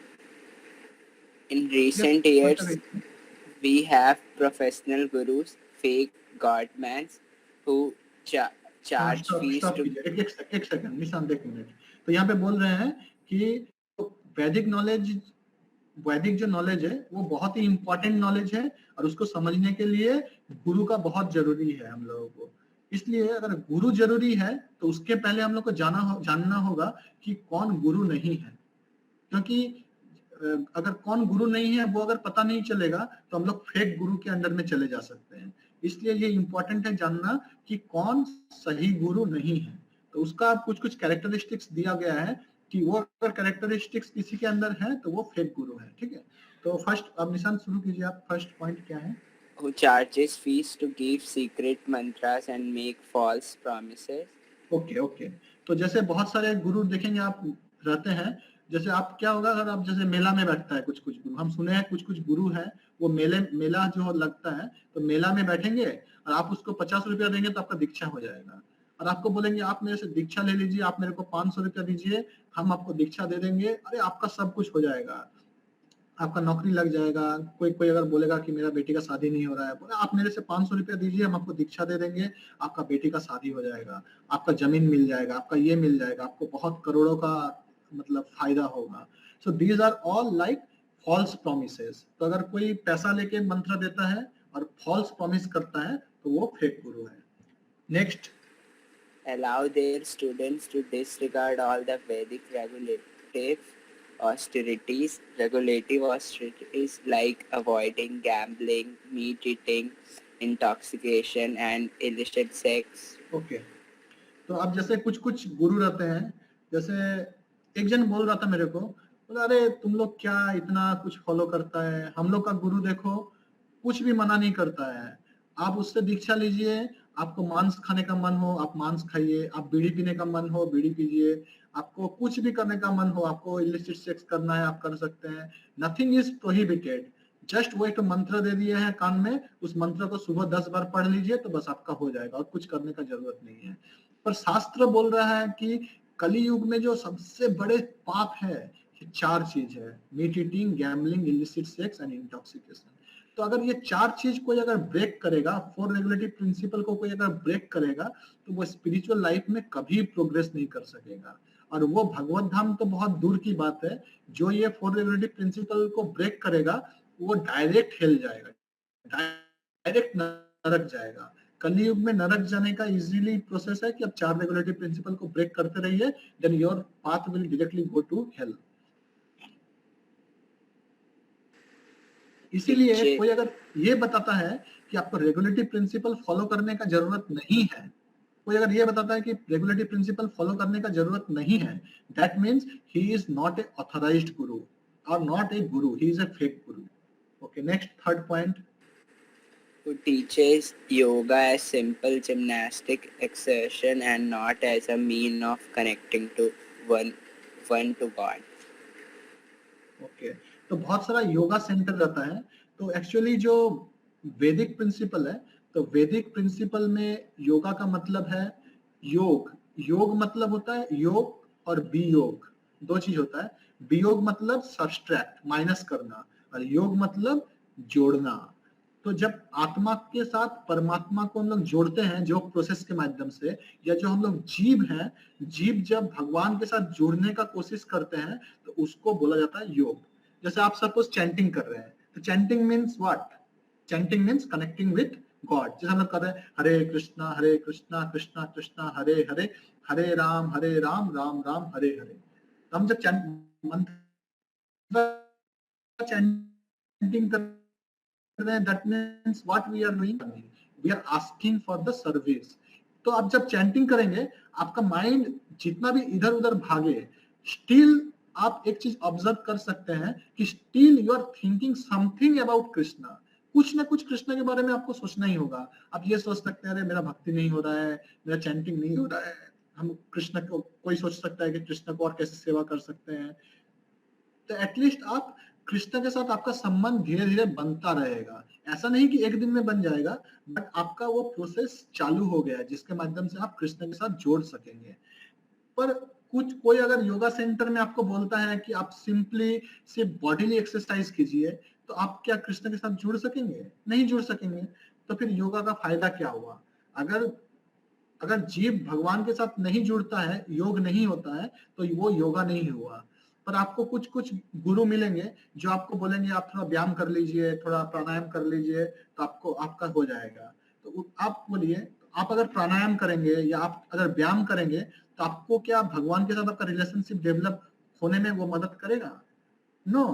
years, we have professional gurus, fake godmans, who charge fees to. एक second Nishant, एक minute. तो यहाँ पे बोल रहे हैं कि वैदिक नॉलेज वैदिक जो नॉलेज है वो बहुत ही इंपॉर्टेंट नॉलेज है और उसको समझने के लिए गुरु का बहुत जरूरी है हम लोगों को। इसलिए अगर गुरु जरूरी है तो उसके पहले हम लोग को जानना होगा कि कौन गुरु नहीं है, क्योंकि अगर कौन गुरु नहीं है वो अगर पता नहीं चलेगा तो हम लोग फेक गुरु के अंडर में चले जा सकते हैं। इसलिए ये इंपॉर्टेंट है जानना कि कौन सही गुरु नहीं है। तो उसका कुछ कैरेक्टरिस्टिक्स दिया गया है कि वो अगर कैरेक्टरिस्टिक्स किसी के अंदर है तो वो फेक गुरु है। ठीक है, तो फर्स्ट अब निशांत शुरू कीजिए, आप फर्स्ट पॉइंट क्या है? Who charges fees to give secret mantras and make false promises? Okay, तो जैसे बहुत सारे गुरु देखेंगे आप रहते हैं, जैसे आप क्या होगा अगर आप जैसे मेला में बैठता है कुछ गुरु, हम सुने हैं कुछ गुरु हैं वो मेला जो लगता है तो मेला में बैठेंगे और आप उसको 50 रुपया देंगे तो आपका दीक्षा हो जाएगा, और आपको बोलेंगे आप मेरे से दीक्षा ले लीजिए, आप मेरे को 500 रुपया दीजिए, हम आपको दीक्षा दे देंगे, अरे आपका सब कुछ हो जाएगा, आपका नौकरी लग जाएगा। कोई अगर बोलेगा कि मेरा बेटी का शादी नहीं हो रहा है, बोले आप मेरे से 500 रुपया दीजिए, हम आपको दीक्षा दे देंगे, आपका बेटी का शादी हो जाएगा, आपका जमीन मिल जाएगा, आपका ये मिल जाएगा, आपको बहुत करोड़ों का मतलब फायदा होगा। So these are all like false promises. तो अगर कोई पैसा लेके मंत्र देता है और फॉल्स प्रॉमिस करता है तो वो फेक गुरु है। Next, Allow their students to disregard all the Vedic regulative austerities like avoiding gambling, meat eating, intoxication and illicit sex. Okay, तो अब जैसे कुछ गुरु रहते हैं, जैसे एक जन बोल रहा था मेरे को, बोला अरे तुम लोग क्या इतना कुछ फॉलो करता है, हम लोग का गुरु देखो कुछ भी मना नहीं करता है, आप उससे दीक्षा लीजिए, आपको मांस खाने का मन हो आप मांस खाइए, आप बीड़ी पीने का मन हो बीड़ी पीजिए, आपको कुछ भी करने का मन हो, आपको इलिसिट सेक्स करना है आप कर सकते हैं, नथिंग इज प्रोहिबिटेड। जस्ट वो एक मंत्र दे दिए हैं कान में, उस मंत्र को सुबह 10 बार पढ़ लीजिए तो बस आपका हो जाएगा और कुछ करने का जरूरत नहीं है। पर शास्त्र बोल रहा है कि कली युग में जो सबसे बड़े पाप है ये 4 चीज है, meat eating, gambling, illicit sex and intoxication. तो अगर ये 4 चीज कोई अगर ब्रेक करेगा, 4 रेगुलेटिव प्रिंसिपल को कोई अगर ब्रेक करेगा तो वो स्पिरिचुअल लाइफ में कभी प्रोग्रेस नहीं कर सकेगा, और वो भगवत धाम तो बहुत दूर की बात है। जो ये 4 रेगुलेटिव प्रिंसिपल को ब्रेक करेगा वो डायरेक्ट हेल जाएगा, डायरेक्ट नरक जाएगा। कलयुग में नरक जाने का इजीली प्रोसेस है कि आप 4 रेगुलेटिव प्रिंसिपल को ब्रेक करते रहिए, then your path will directly go to hell. इसीलिए कोई अगर ये बताता है कि आपको रेगुलेटिव प्रिंसिपल फॉलो करने का जरूरत नहीं है, कोई अगर ये बताता है कि रेगुलेटिव प्रिंसिपल फॉलो करने का जरूरत नहीं है, that means he is not a authorised गुरु और not a Guru, he is a fake Guru. Okay, next third point, Who teaches yoga as simple gymnastic exertion and not as a mean of connecting to one to God. Okay, तो बहुत सारा yoga centre रहता है। तो actually जो वैदिक principal है, तो वैदिक प्रिंसिपल में योगा का मतलब है योग मतलब होता है योग और वियोग, 2 चीज होता है। वियोग मतलब सब्सट्रैक्ट, माइनस करना, और योग मतलब जोड़ना। तो जब आत्मा के साथ परमात्मा को हम लोग जोड़ते हैं जो प्रोसेस के माध्यम से, या जो हम लोग जीव हैं, जीव जब भगवान के साथ जुड़ने का कोशिश करते हैं तो उसको बोला जाता है योग। जैसे आप सपोज चैंटिंग कर रहे हैं, तो chanting means what? Chanting means connecting with God. जैसे हम लोग कर रहे हैं हरे कृष्णा कृष्णा कृष्णा हरे हरे, हरे राम राम राम हरे हरे। तो हम जब चैंटिंग कर that means what we are doing, we are asking for the service। तो आप जब चैंटिंग करेंगे आपका माइंड जितना भी इधर उधर भागे, स्टिल आप एक चीज ऑब्जर्व कर सकते हैं कि still you are thinking something about Krishna. कुछ ना कुछ कृष्ण के बारे में आपको सोचना ही होगा। आप ये सोच सकते हैं अरे मेरा भक्ति नहीं हो रहा है, मेरा चैंटिंग नहीं हो रहा है, हम कृष्ण को, कोई सोच सकता है कि कृष्ण को और कैसे सेवा कर सकते हैं। तो एटलीस्ट आप कृष्ण के साथ आपका संबंध धीरे धीरे बनता रहेगा। ऐसा नहीं कि एक दिन में बन जाएगा, बट आपका वो प्रोसेस चालू हो गया है जिसके माध्यम से आप कृष्ण के साथ जोड़ सकेंगे। पर कोई अगर योगा सेंटर में आपको बोलता है कि आप सिंपली सिर्फ बॉडीली एक्सरसाइज कीजिए, तो आप क्या कृष्ण के साथ जुड़ सकेंगे? नहीं जुड़ सकेंगे। तो फिर योगा का फायदा क्या हुआ? अगर जीव भगवान के साथ नहीं जुड़ता है, योग नहीं होता है, तो वो योगा नहीं हुआ। पर आपको कुछ कुछ गुरु मिलेंगे जो आपको बोलेंगे आप थोड़ा व्यायाम कर लीजिए, थोड़ा प्राणायाम कर लीजिए, तो आपको आपका हो जाएगा। तो आप बोलिए, आप अगर प्राणायाम करेंगे या आप अगर व्यायाम करेंगे तो आपको क्या भगवान के साथ आपका रिलेशनशिप डेवलप होने में वो मदद करेगा? नो,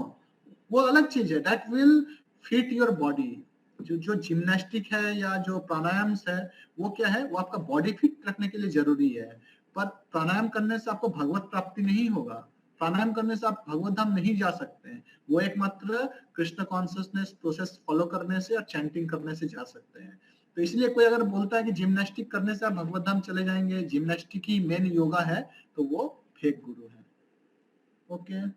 वो अलग चीज है। That will fit your body. जो जिम्नास्टिक है या जो प्राणायाम है वो क्या है, वो आपका बॉडी फिट रखने के लिए जरूरी है। पर प्राणायाम करने से आपको भगवत प्राप्ति नहीं होगा, प्राणायाम करने से आप भगवत धाम नहीं जा सकते हैं। वो एकमात्र कृष्ण कॉन्शियसनेस प्रोसेस फॉलो करने से और चैंटिंग करने से जा सकते हैं। तो इसलिए कोई अगर बोलता है कि जिम्नास्टिक करने से आप भगवत धाम चले जाएंगे, जिम्नास्टिक ही मेन योगा है, तो वो फेक गुरु है। ओके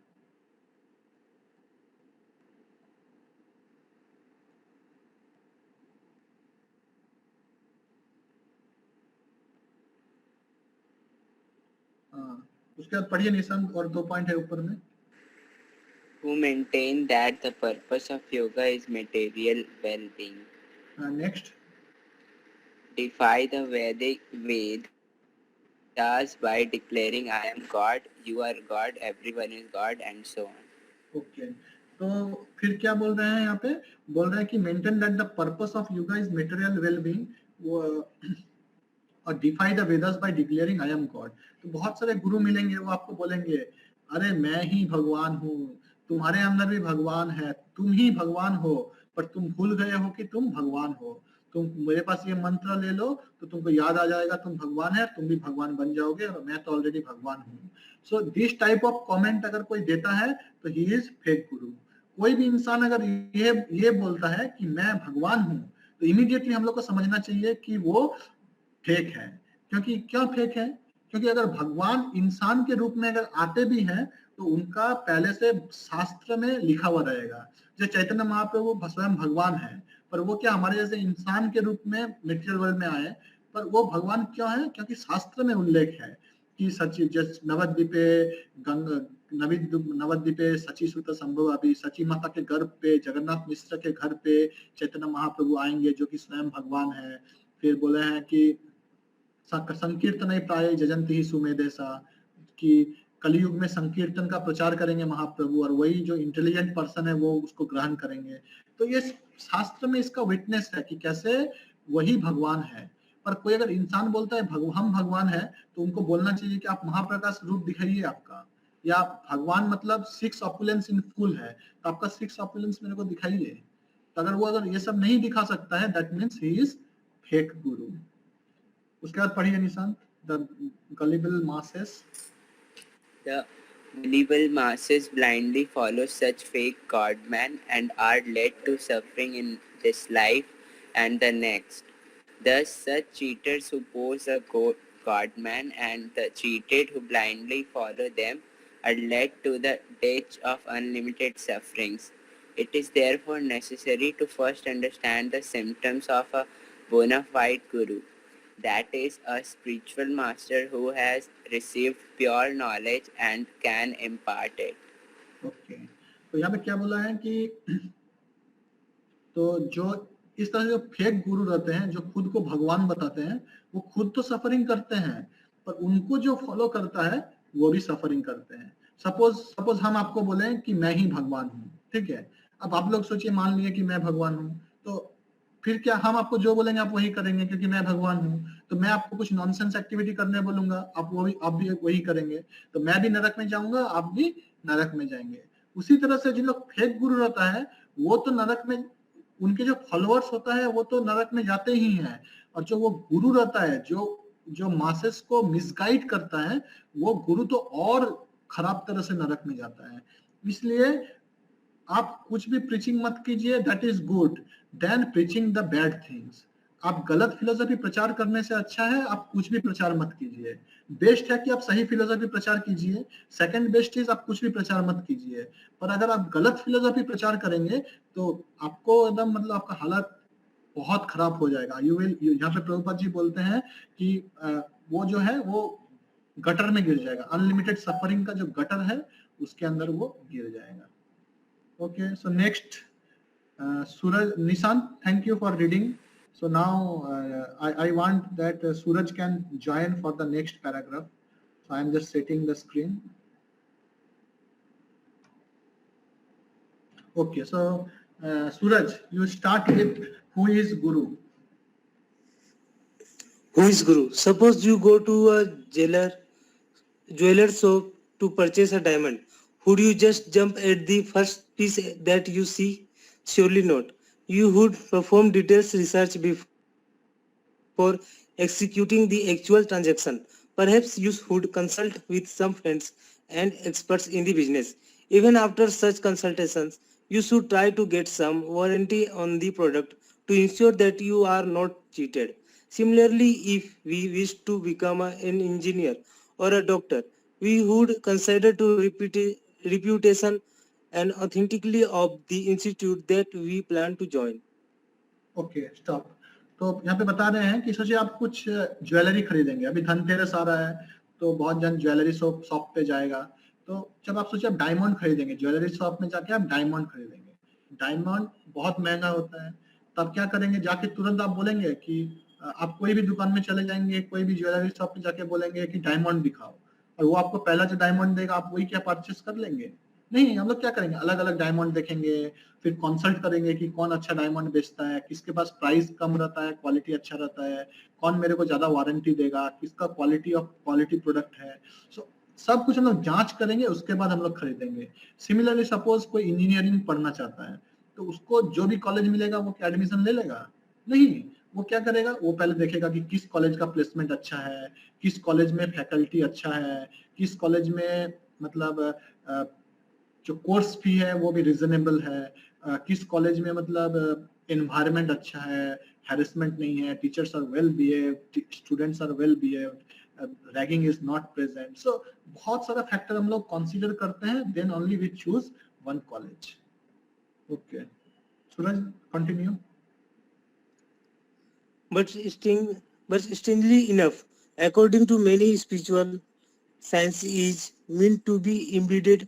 उसके बाद पढ़िए निशंक, और 2 पॉइंट है ऊपर में। Who maintain that the purpose of yoga is material well-being. Next, Defy the Vedic Vedas by declaring I am God, you are God, everyone is God, and so on. Okay तो फिर क्या बोल रहे हैं यहाँ पे? बोल रहे हैं कि maintain that the purpose of yoga is material wellbeing, और defy the Vedas by declaring I am God. तो बहुत सारे गुरु मिलेंगे, वो आपको बोलेंगे अरे मैं ही भगवान हूँ, तुम्हारे अंदर भी भगवान है, तुम ही भगवान हो, पर तुम भूल गए हो कि तुम भगवान हो। तुम मेरे पास ये मंत्र ले लो तो तुमको याद आ जाएगा तुम भगवान है, तुम भी भगवान बन जाओगे, और मैं तो ऑलरेडी भगवान हूँ। So this type of comment अगर कोई देता है तो ही इज फेक गुरु। कोई भी इंसान अगर ये बोलता है कि मैं भगवान हूँ, तो इमीडिएटली हम लोग को समझना चाहिए कि वो फेक है। क्योंकि क्यों फेक है? क्योंकि अगर भगवान इंसान के रूप में अगर आते भी हैं तो उनका पहले से शास्त्र में लिखा हुआ रहेगा। जो चैतन्य महाप्रभु स्वयं भगवान है, पर वो क्या हमारे जैसे इंसान के रूप में मटेरियल वर्ल्ड में आए, पर वो भगवान क्यों है? क्योंकि शास्त्र में उल्लेख है कि सची नवद्वीपे नवद्वीपे सची सुत संभव, अभी सची माता के गर्भ पे, जगन्नाथ मिश्र के घर पे चैतन्य महाप्रभु आएंगे जो कि स्वयं भगवान है। फिर बोले हैं कि संकीर्तन प्राय जजंती ही सुमेधेसा, कि कलयुग में संकीर्तन का प्रचार करेंगे महाप्रभु, और वही जो इंटेलिजेंट पर्सन है वो उसको ग्रहण करेंगे। तो ये शास्त्र में इसका विटनेस है कि कैसे वही भगवान है। पर कोई अगर इंसान बोलता है हम भगवान है, तो उनको बोलना चाहिए कि आप महाप्रकाश रूप दिखाइए आपका, या भगवान मतलब 6 ऑपुलेंस इन फुल है, तो आपका 6 ऑपुलेंस मेरे को दिखाइए। तो अगर वो अगर ये सब नहीं दिखा सकता है, that means he is fake गुरु। उसके बाद पढ़िए Nishant, the gullible masses. The gullible masses blindly follow such fake godmen and are led to suffering in this life and the next. Thus, such cheaters who pose a godman and the cheated who blindly follow them are led to the ditch of unlimited sufferings. It is therefore necessary to first understand the symptoms of a bona fide guru. That is a spiritual master who has received pure knowledge and can impart it. Okay. तो यहाँ पे क्या बोला है कि तो जो इस तरह जो फेक गुरु रहते हैं, जो खुद को भगवान बताते हैं, वो खुद तो सफरिंग करते हैं, पर उनको जो फॉलो करता है वो भी सफरिंग करते हैं। सपोज हम आपको बोले कि मैं ही भगवान हूँ, ठीक है। अब आप लोग सोचिए, मान लिए कि मैं भगवान हूँ, तो फिर क्या हम आपको जो बोलेंगे आप वही करेंगे क्योंकि मैं भगवान हूँ। तो मैं आपको कुछ नॉनसेंस एक्टिविटी करने बोलूंगा, आप भी वही करेंगे, तो मैं भी नरक में जाऊंगा, आप भी नरक में जाएंगे। उसी तरह से जिन लोग फेक गुरु रहता है वो तो नरक में, उनके जो फॉलोअर्स होता है वो तो नरक में जाते ही हैं, और जो वो गुरु रहता है जो मासेस को मिसगाइड करता है, वो गुरु तो और खराब तरह से नरक में जाता है। इसलिए आप कुछ भी प्रीचिंग मत कीजिए, that is good then preaching the bad things. आप गलत फिलोसफी प्रचार करने से अच्छा है आप कुछ भी प्रचार मत कीजिए। बेस्ट है कि आप सही फिलोसफी प्रचार कीजिए, सेकंड बेस्ट इज आप कुछ भी प्रचार मत कीजिए। पर अगर आप गलत फिलोसफी प्रचार करेंगे तो आपको एकदम मतलब आपका हालत बहुत खराब हो जाएगा। यहाँ पे प्रभुपाद जी बोलते हैं कि वो जो है वो गटर में गिर जाएगा, अनलिमिटेड सफरिंग का जो गटर है उसके अंदर वो गिर जाएगा। Okay, so next, Suraj, Nishant, thank you for reading. So now I want that Suraj can join for the next paragraph. So I am just setting the screen. Okay, so Suraj, you start with who is Guru. Who is Guru? Suppose you go to a jeweler shop to purchase a diamond. Would you just jump at the first piece that you see? Surely not. You would perform detailed research before executing the actual transaction. Perhaps you would consult with some friends and experts in the business. Even after such consultations, you should try to get some warranty on the product to ensure that you are not cheated. Similarly, if we wish to become an engineer or a doctor, we would consider to reputation and authenticity of the institute that we plan to join. Okay stop. तो यहाँ पे बता रहे हैं कि सोचिए आप कुछ ज्वेलरी खरीदेंगे, अभी धनतेरस आ रहा है तो बहुत जन ज्वेलरी शॉप पे जाएगा। तो जब आप सोचिए आप डायमंड खरीदेंगे, ज्वेलरी शॉप में जाके आप डायमंड खरीदेंगे, डायमंड बहुत महंगा होता है। तब क्या करेंगे, जाके तुरंत आप बोलेंगे कि आप कोई भी दुकान में चले जाएंगे, कोई भी ज्वेलरी शॉप में जाके बोलेंगे कि डायमंड दिखाओ, और वो आपको पहला जो डायमंड देगा आप वही क्या परचेस कर लेंगे? नहीं, हम लोग क्या करेंगे, अलग अलग डायमंड देखेंगे, फिर कंसल्ट करेंगे कि कौन अच्छा डायमंड बेचता है, किसके पास प्राइस कम रहता है, क्वालिटी अच्छा रहता है, कौन मेरे को ज्यादा वारंटी देगा, किसका क्वालिटी प्रोडक्ट है। सो सब कुछ हम लोग जांच करेंगे, उसके बाद हम लोग खरीदेंगे। सिमिलरली सपोज कोई इंजीनियरिंग पढ़ना चाहता है तो उसको जो भी कॉलेज मिलेगा वो क्या एडमिशन ले लेगा? नहीं, वो क्या करेगा, वो पहले देखेगा कि किस कॉलेज का प्लेसमेंट अच्छा है, किस कॉलेज में फैकल्टी अच्छा है, किस कॉलेज में मतलब जो कोर्स फी है वो भी रिजनेबल है, किस कॉलेज में मतलब एनवायरनमेंट अच्छा है, हैरेसमेंट नहीं है, teachers are well behaved, students are well behaved, ragging is not present. So बहुत सारा फैक्टर हम लोग कंसीडर करते हैं, then only we choose one college. Okay Suraj, continue. But strangely enough, according to many, spiritual science is meant to be imbibed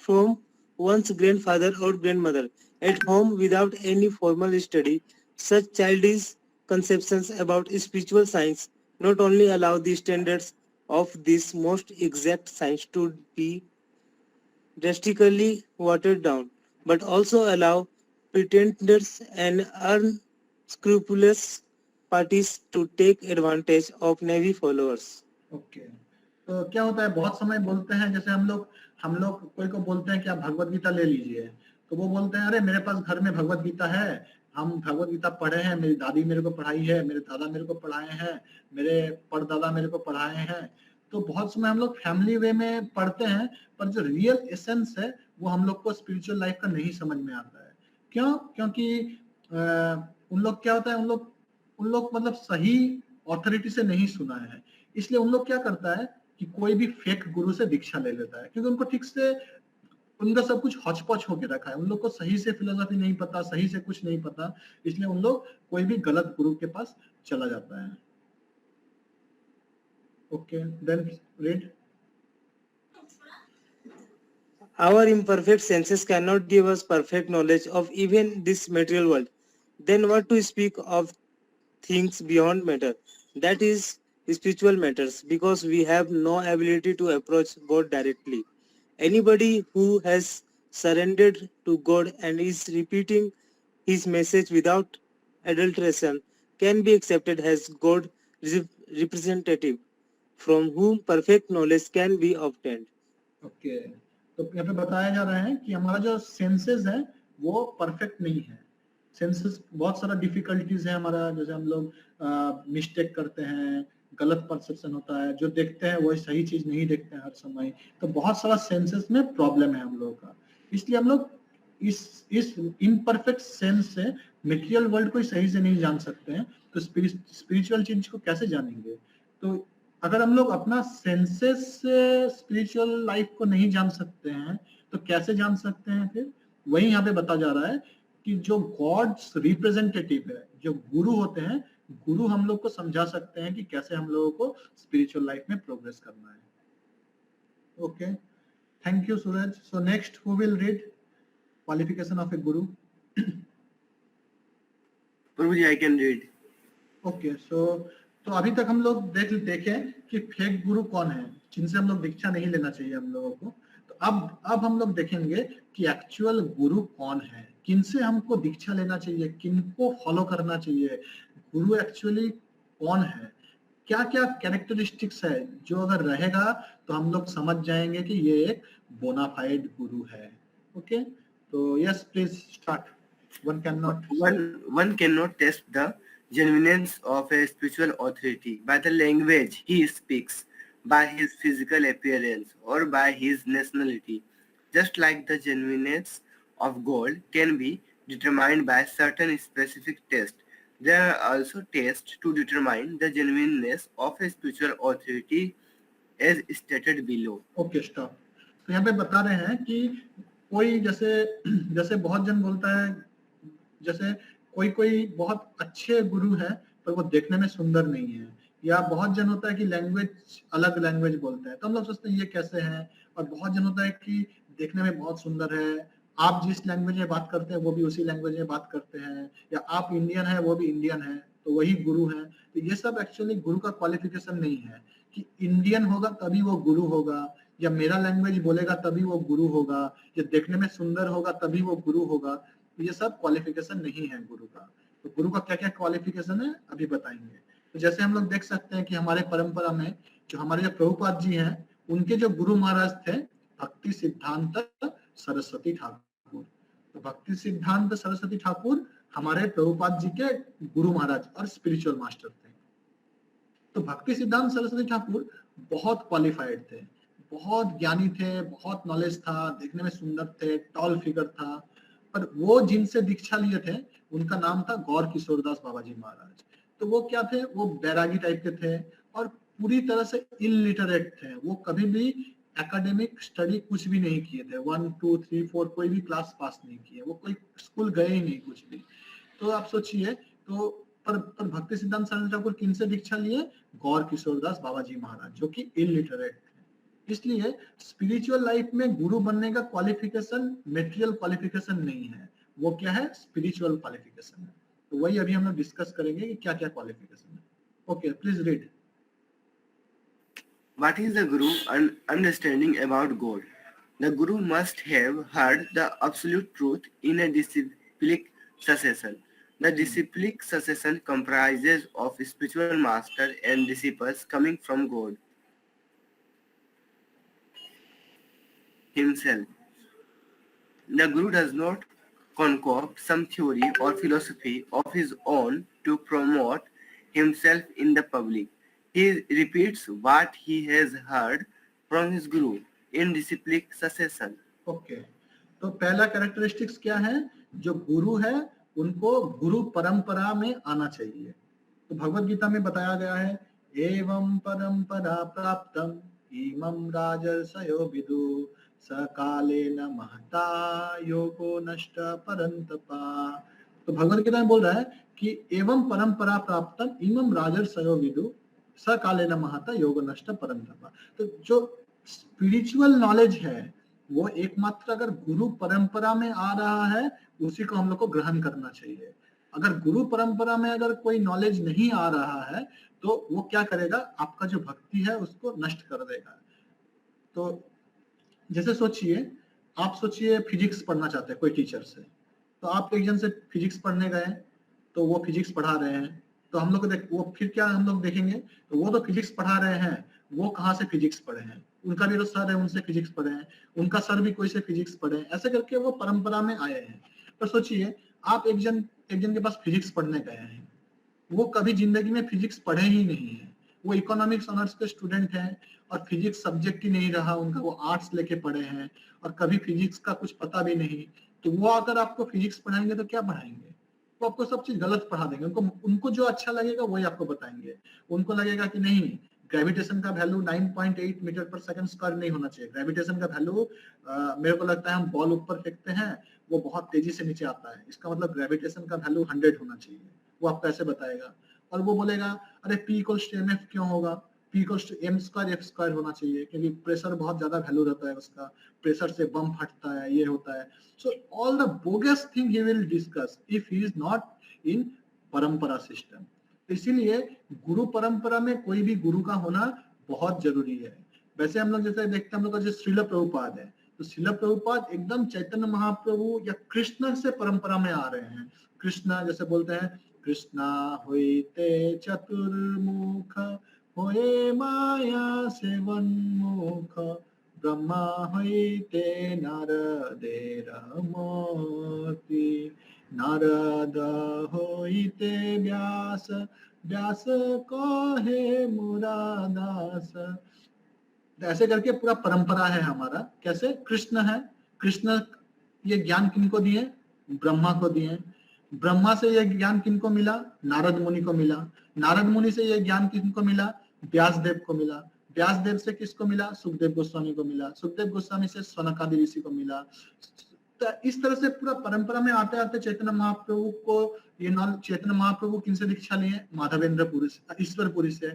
from one's grandfather or grandmother at home without any formal study. Such childish conceptions about spiritual science not only allow the standards of this most exact science to be drastically watered down, but also allow pretenders and unscrupulous parties to take advantage of naive followers. Okay तो क्या होता है, बहुत समय बोलते हैं, जैसे हम लोग कोई को बोलते हैं कि आप भगवत गीता ले लीजिए, तो वो बोलते हैं अरे मेरे पास घर में भगवत गीता है, हम भगवत गीता पढ़े हैं, मेरी दादी मेरे को पढ़ाई है, मेरे दादा मेरे को पढ़ाए हैं, मेरे परदादा मेरे को पढ़ाए हैं। तो बहुत समय हम लोग फैमिली वे में पढ़ते हैं, पर जो रियल एसेंस है वो हम लोग को स्पिरिचुअल लाइफ का नहीं समझ में आता है। क्यों? क्योंकि उन लोग क्या होता है, उन लोग मतलब सही ऑथोरिटी से नहीं सुना है, इसलिए उन लोग क्या करता है कि कोई भी फेक गुरु से दीक्षा ले लेता है, क्योंकि उनको ठीक से उनका सब कुछ हौच-पौच होके रखा है, उन लोग को सही से फिलोसफी नहीं पता, सही से कुछ नहीं पता, इसलिए उन लोग कोई भी गलत गुरु के पास चला जाता है। Okay then read. Our imperfect senses cannot give us perfect knowledge of even this material world. Then what to speak of things beyond matter, that is spiritual matters, because we have no ability to approach God directly. Anybody who has surrendered to God and is repeating his message without adulteration can be accepted as God representative, from whom perfect knowledge can be obtained. Okay तो यहाँ पे बताया जा रहा है कि हमारा जो सेंसेस है वो परफेक्ट नहीं है। सेंसेस बहुत सारा डिफिकल्टीज है हमारा, जैसे हम लोग मिस्टेक करते हैं, गलत परसेप्शन होता है, जो देखते हैं वही सही चीज नहीं देखते हैं हर समय, तो बहुत सारा सेंसेस में प्रॉब्लम है हम लोगों का। इसलिए हम लोग इस इम्परफेक्ट सेंस से मटेरियल वर्ल्ड को सही से नहीं जान सकते हैं, तो स्पिरिचुअल चीज को कैसे जानेंगे? तो अगर हम लोग अपना सेंसेस से स्पिरिचुअल लाइफ को नहीं जान सकते हैं तो कैसे जान सकते हैं? फिर वही यहाँ पे बता जा रहा है कि जो गॉड्स रिप्रेजेंटेटिव है, जो गुरु होते हैं, गुरु हम लोग को समझा सकते हैं कि कैसे हम लोगों को स्पिरिचुअल लाइफ में प्रोग्रेस करना है। Okay thank you Suraj. So next who will read qualification of a guru? Prabhu ji, I can read. Okay so तो अभी तक हम लोग देखें कि फेक गुरु कौन है, जिनसे हम लोग दीक्षा नहीं लेना चाहिए हम लोगों को। तो अब हम लोग देखेंगे कि एक्चुअल गुरु कौन है, किनसे हमको दीक्षा लेना चाहिए, किनको फॉलो करना चाहिए, गुरु एक्चुअली कौन है, क्या क्या कैरेक्टरिस्टिक्स है, जो अगर रहेगा तो हम लोग समझ जाएंगे कि ये एक बोनाफाइड गुरु है। ओके, तो yes please start. One cannot test the genuineness of a spiritual authority by the language he speaks, by his physical appearance, or by his nationality. Just like the genuineness of gold can be determined by certain specific tests, there are also tests to determine the genuineness of a spiritual authority as stated below. Okay stop. तो यहाँ पे बता रहे हैं कि कोई जैसे बहुत जन बोलता है, जैसे कोई बहुत अच्छे गुरु है पर वो देखने में सुंदर नहीं है, या बहुत जन होता है कि अलग लैंग्वेज बोलते हैं, तो हम लोग सोचते हैं ये कैसे है। और बहुत जन होता है कि देखने में बहुत सुंदर है, आप जिस लैंग्वेज में बात करते हैं वो भी उसी लैंग्वेज में बात करते हैं, या आप इंडियन है वो भी इंडियन है, तो वही गुरु है। तो ये सब एक्चुअली गुरु का क्वालिफिकेशन नहीं है कि इंडियन होगा तभी वो गुरु होगा, या मेरा लैंग्वेज बोलेगा तभी वो गुरु होगा, या देखने में सुंदर होगा तभी वो गुरु होगा। तो ये सब क्वालिफिकेशन नहीं है गुरु का। तो गुरु का क्या क्या क्वालिफिकेशन है अभी बताएंगे। तो जैसे हम लोग देख सकते हैं कि हमारे परंपरा में जो हमारे जो प्रभुपाद जी हैं, उनके जो गुरु महाराज थे भक्ति सिद्धांत सरस्वती ठाकुर। तो भक्ति सिद्धांत सरस्वती ठाकुर हमारे प्रभुपाद जी के गुरु महाराज और स्पिरिचुअल मास्टर थे। तो भक्ति सिद्धांत सरस्वती ठाकुर बहुत क्वालिफाइड थे, बहुत ज्ञानी थे, बहुत नॉलेज था, देखने में सुंदर थे, टॉल फिगर था। पर वो जिनसे दीक्षा लिए थे उनका नाम था गौर किशोरदास बाबा जी महाराज। तो वो क्या थे, वो बैरागी टाइप के थे और पूरी तरह से इलिटरेट थे। वो कभी भी एकेडमिक स्टडी कुछ भी नहीं किए थे, 1 2 3 4 कोई भी क्लास पास नहीं किए, वो कोई स्कूल गए ही नहीं कुछ भी। तो आप सोचिए, तो पर भक्ति सिद्धांत सरस्वती ठाकुर किनसे दीक्षा लिए, गौर किशोरदास बाबा जी महाराज, जो कि इलिटरेट थे। इसलिए स्पिरिचुअल लाइफ में गुरु बनने का क्वालिफिकेशन मेटेरियल क्वालिफिकेशन नहीं है, वो क्या है, स्पिरिचुअल क्वालिफिकेशन है। तो वही अभी हम लोग डिस्कस करेंगे कि क्या क्या क्वालिफिकेशन है। Okay, please read. What is the Guru understanding about God? The Guru must have heard the absolute truth in a disciplic succession. The disciplic succession comprises of spiritual master and disciples coming from God himself. The Guru does not concoct some theory or philosophy of his own to promote himself in the public. He repeats what he has heard from his Guru in disciplic succession. Okay, तो पहला characteristics क्या है, जो गुरु है उनको गुरु परंपरा में आना चाहिए। तो भगवत गीता में बताया गया है, एवं परंपरा प्राप्तम इमं राजर्षयो विदु सकालेन महता योगो नष्ट परंतपा। तो भगवत गीता में बोल रहा है कि एवं परंपरा प्राप्तम इमं राजर्षयो विदु सकालेन महता योग नष्ट परंतपा। तो जो स्पिरिचुअल नॉलेज है वो एकमात्र अगर गुरु परंपरा में आ रहा है उसी को हम लोग को ग्रहण करना चाहिए। अगर गुरु परंपरा में अगर कोई नॉलेज नहीं आ रहा है तो वो क्या करेगा, आपका जो भक्ति है उसको नष्ट कर देगा। तो जैसे सोचिए, आप सोचिए फिजिक्स पढ़ना चाहते हैं कोई टीचर से, तो आप एक जन से फिजिक्स पढ़ने गए, तो वो फिजिक्स पढ़ा रहे हैं, तो हम लोग वो फिर क्या हम लोग देखेंगे, तो वो तो फिजिक्स पढ़ा रहे हैं, वो कहाँ से फिजिक्स पढ़े हैं, उनका भी तो सर है उनसे फिजिक्स पढ़े हैं, उनका सर भी कोई से फिजिक्स पढ़े हैं, ऐसे करके वो परंपरा में आए हैं। पर सोचिए आप एक जन के पास फिजिक्स पढ़ने गए हैं, वो कभी जिंदगी में फिजिक्स पढ़े ही नहीं है, वो इकोनॉमिक्स ऑनर्स के स्टूडेंट हैं और फिजिक्स सब्जेक्ट ही नहीं रहा उनका, वो आर्ट्स लेके पढ़े हैं और कभी फिजिक्स का कुछ पता भी नहीं। तो वो अगर आपको फिजिक्स पढ़ाएंगे तो क्या पढ़ाएंगे, वो आपको सब चीज गलत पढ़ा देंगे। उनको जो अच्छा लगेगा वही आपको बताएंगे। उनको लगेगा कि नहीं, ग्रेविटेशन का वैल्यू 9.8 मीटर पर सेकंड स्क्वायर नहीं होना चाहिए, ग्रेविटेशन का वैल्यू मेरे को लगता है हम बॉल ऊपर फेंकते हैं वो बहुत तेजी से नीचे आता है, इसका मतलब ग्रेविटेशन का वैल्यू 100 होना चाहिए, वो आपको ऐसे बताएगा। और वो बोलेगा अरे P = mf क्यों होगा, P = m² f² होना चाहिए, क्योंकि प्रेशर बहुत ज्यादा वैल्यू रहता है उसका, प्रेशर से बम फटता है, ये होता है। So all the bogus thing he will discuss if he is not in परंपरा सिस्टम। इसीलिए गुरु परंपरा में कोई भी गुरु का होना बहुत जरूरी है। वैसे हम लोग जैसे देखते हैं, हम लोग का जो श्रील प्रभुपाद है, तो श्रील प्रभुपाद एकदम चैतन्य महाप्रभु या कृष्ण से परंपरा में आ रहे हैं। कृष्णा जैसे बोलते हैं, कृष्णा होइते चतुर्मुख होए माया से वन्मुख, ब्रह्मा होइते नारदेर मूर्ति, नारद होइते व्यास, व्यास कहे मुरादास। तो ऐसे करके पूरा परंपरा है हमारा। कैसे? कृष्ण है, कृष्ण ये ज्ञान किनको दिए? ब्रह्मा को दिए। ब्रह्मा से ये ज्ञान किनको मिला? नारद मुनि को मिला। नारद मुनि से ये ज्ञान किनको मिला? व्यास देव को मिला। व्यास देव से किसको मिला? सुखदेव गोस्वामी को मिला। सुखदेव गोस्वामी से सनकादि ऋषि को मिला। तो इस तरह से पूरा परंपरा में आते आते चैतन्य महाप्रभु को ये चैतन्य महाप्रभु किनसे दीक्षा लिए? माधवेंद्र पुरी से, ईश्वरपुरी से।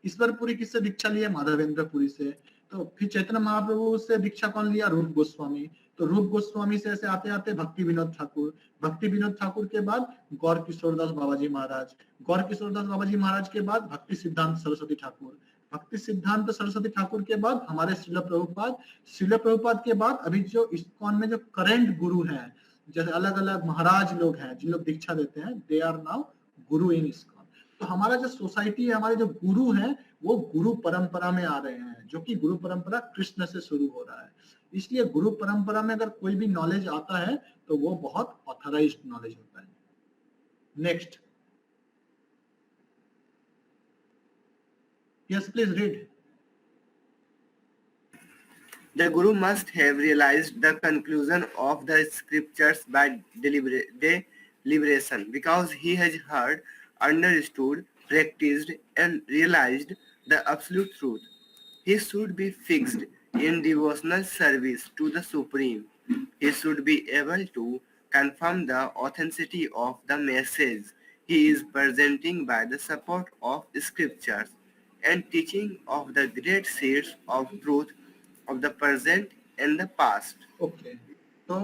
ईश्वरपुरी किससे दीक्षा लिए? माधवेंद्र पुरी से। तो फिर चैतन्य महाप्रभु से दीक्षा कौन लिया? रूप गोस्वामी। तो रूप गोस्वामी से ऐसे आते आते भक्ति विनोद ठाकुर। भक्ति विनोद ठाकुर के बाद गौर किशोरदास बाबाजी महाराज। गौर किशोरदास बाबाजी महाराज के बाद भक्ति सिद्धांत सरस्वती ठाकुर। भक्ति सिद्धांत सरस्वती ठाकुर के बाद हमारे श्रील प्रभुपाद। श्रील प्रभुपाद के बाद अभी जो इस्कॉन में जो करंट गुरु हैं, जैसे अलग अलग महाराज लोग हैं जिन लोग दीक्षा देते हैं, they are now Guru in ISKCON. तो हमारा जो सोसाइटी है, हमारे जो गुरु हैं, वो गुरु परंपरा में आ रहे हैं, जो कि गुरु परंपरा कृष्ण से शुरू हो रहा है। इसलिए गुरु परंपरा में अगर कोई भी नॉलेज आता है तो वो बहुत ऑथराइज्ड नॉलेज होता है। Next, yes please read. The Guru must have realized the conclusion of the scriptures by deliberation, because he has heard, understood, practiced, and realized the absolute truth. He should be fixed in devotional service to the Supreme. He should be able to confirm the authenticity of the message he is presenting by the support of scriptures and teaching of the great seeds of truth of the present and the past. Okay. तो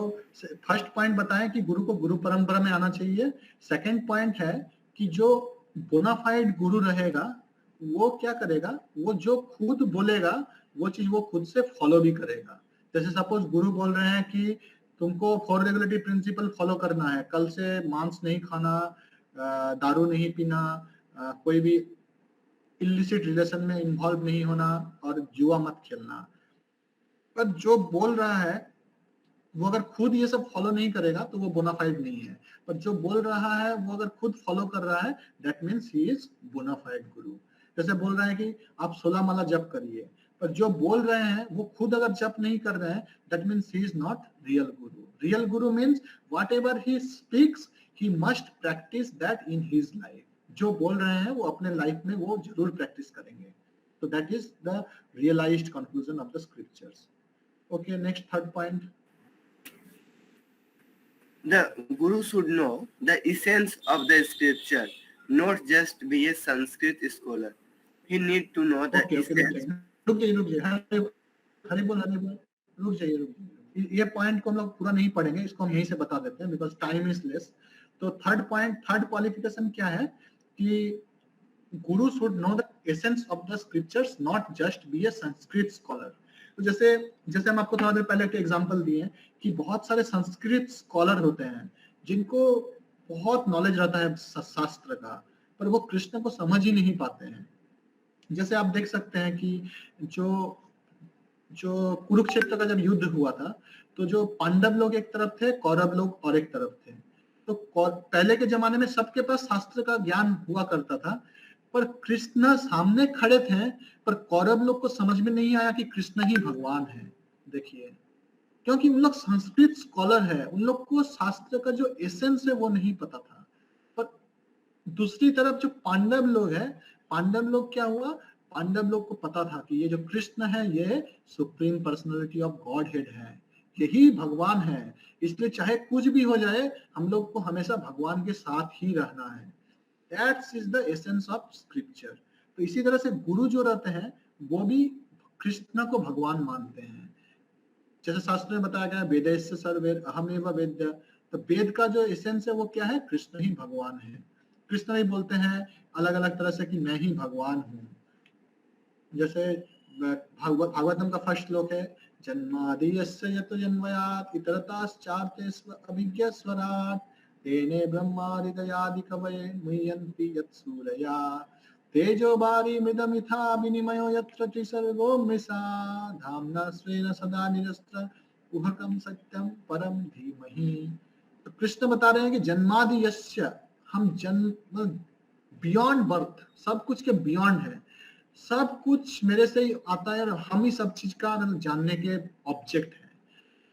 first point बताएं कि गुरु को गुरु परंपरा में आना चाहिए। Second point है कि जो बोनाफाइड गुरु रहेगा वो क्या करेगा? वो जो खुद बोलेगा वो चीज वो खुद से फॉलो भी करेगा। जैसे सपोज गुरु बोल रहे हैं कि तुमको 4 रेगुलेटरी प्रिंसिपल फॉलो करना है, कल से मांस नहीं खाना, दारू नहीं पीना, कोई भी इलिसिट रिलेशन में इन्वॉल्व नहीं होना और जुआ मत खेलना। पर जो बोल रहा है वो अगर खुद ये सब फॉलो नहीं करेगा तो वो बोनाफाइड नहीं है। पर जो बोल रहा है वो अगर खुद फॉलो कर रहा है, that means he is bona fide guru. जैसे बोल रहे हैं कि आप 16 माला जप करिए, पर जो बोल रहे हैं वो खुद अगर जप नहीं कर रहे हैं, that means he is not real Guru. Real Guru means what ever he speaks he must practice that in his life. जो बोल रहे हैं वो अपने लाइफ में वो जरूर प्रैक्टिस करेंगे। तो that is the realized conclusion of the scriptures. Okay, next third point. The Guru should know the essence of the scripture, not just be a Sanskrit scholar. He need to know the essence. रुक जाइए, हरी बोल, रुक जाइए। ये point को हम लोग पूरा नहीं पढ़ेंगे, इसको हम यहीं से बता देते हैं बिकॉज टाइम इज लेस। तो थर्ड पॉइंट, थर्ड क्वालिफिकेशन क्या है कि गुरु should know the essence of the scriptures, not just be A Sanskrit scholar. तो जैसे हम आपको थोड़ा देर पहले एक एग्जांपल दिए कि बहुत सारे संस्कृत स्कॉलर होते हैं जिनको बहुत नॉलेज रहता है शास्त्र का, पर वो कृष्ण को समझ ही नहीं पाते हैं। जैसे आप देख सकते हैं कि जो कुरुक्षेत्र का जब युद्ध हुआ था तो जो पांडव लोग एक तरफ थे, कौरव लोग और एक तरफ थे। तो पहले के जमाने में सबके पास शास्त्र का ज्ञान हुआ करता था, पर कृष्ण सामने खड़े थे, पर कौरव लोग को समझ में नहीं आया कि कृष्ण ही भगवान है। देखिए, क्योंकि उन लोग संस्कृत स्कॉलर है, उन लोग को शास्त्र का जो एसेंस है वो नहीं पता था। पर दूसरी तरफ जो पांडव लोग है, पांडव लोग क्या हुआ, पांडव लोग को पता था कि ये जो कृष्ण है ये supreme personality of God head है, यही भगवान है। इसलिए चाहे कुछ भी हो जाए हम लोग को हमेशा भगवान के साथ ही रहना है। That's is the essence of scripture. तो इसी तरह से गुरु जो रहते हैं वो भी कृष्ण को भगवान मानते हैं। जैसे शास्त्र में बताया गया वेदैश्च सर्वैर अहमेव वेद्य, तो वेद का जो एसेंस है वो क्या है, कृष्ण ही भगवान है। कृष्ण ही बोलते हैं अलग अलग तरह से कि मैं ही भगवान हूँ। जैसे भागवतम का फर्स्ट श्लोक है, जन्मादियस्य यतो जन्मयात् इतरताश्चार्थे अभिज्ञस्वराट् तेने ब्रह्मादिदयादि कवये मुह्यन्ति यत्सूरया तेजो वारिमृदमिथा विनिमयो यत्र त्रिसर्गो मृषा धाम्ना स्वेन सदा निरस्त्र कुहकं सत्यं परम धीमहि। तो कृष्ण बता रहे हैं कि जन्मादि यस्य, हम जन्म बियॉन्ड बर्थ, सब कुछ के बियॉन्ड है, सब कुछ मेरे से ही आता है और हम ही सब चीज का जानने के ऑब्जेक्ट है।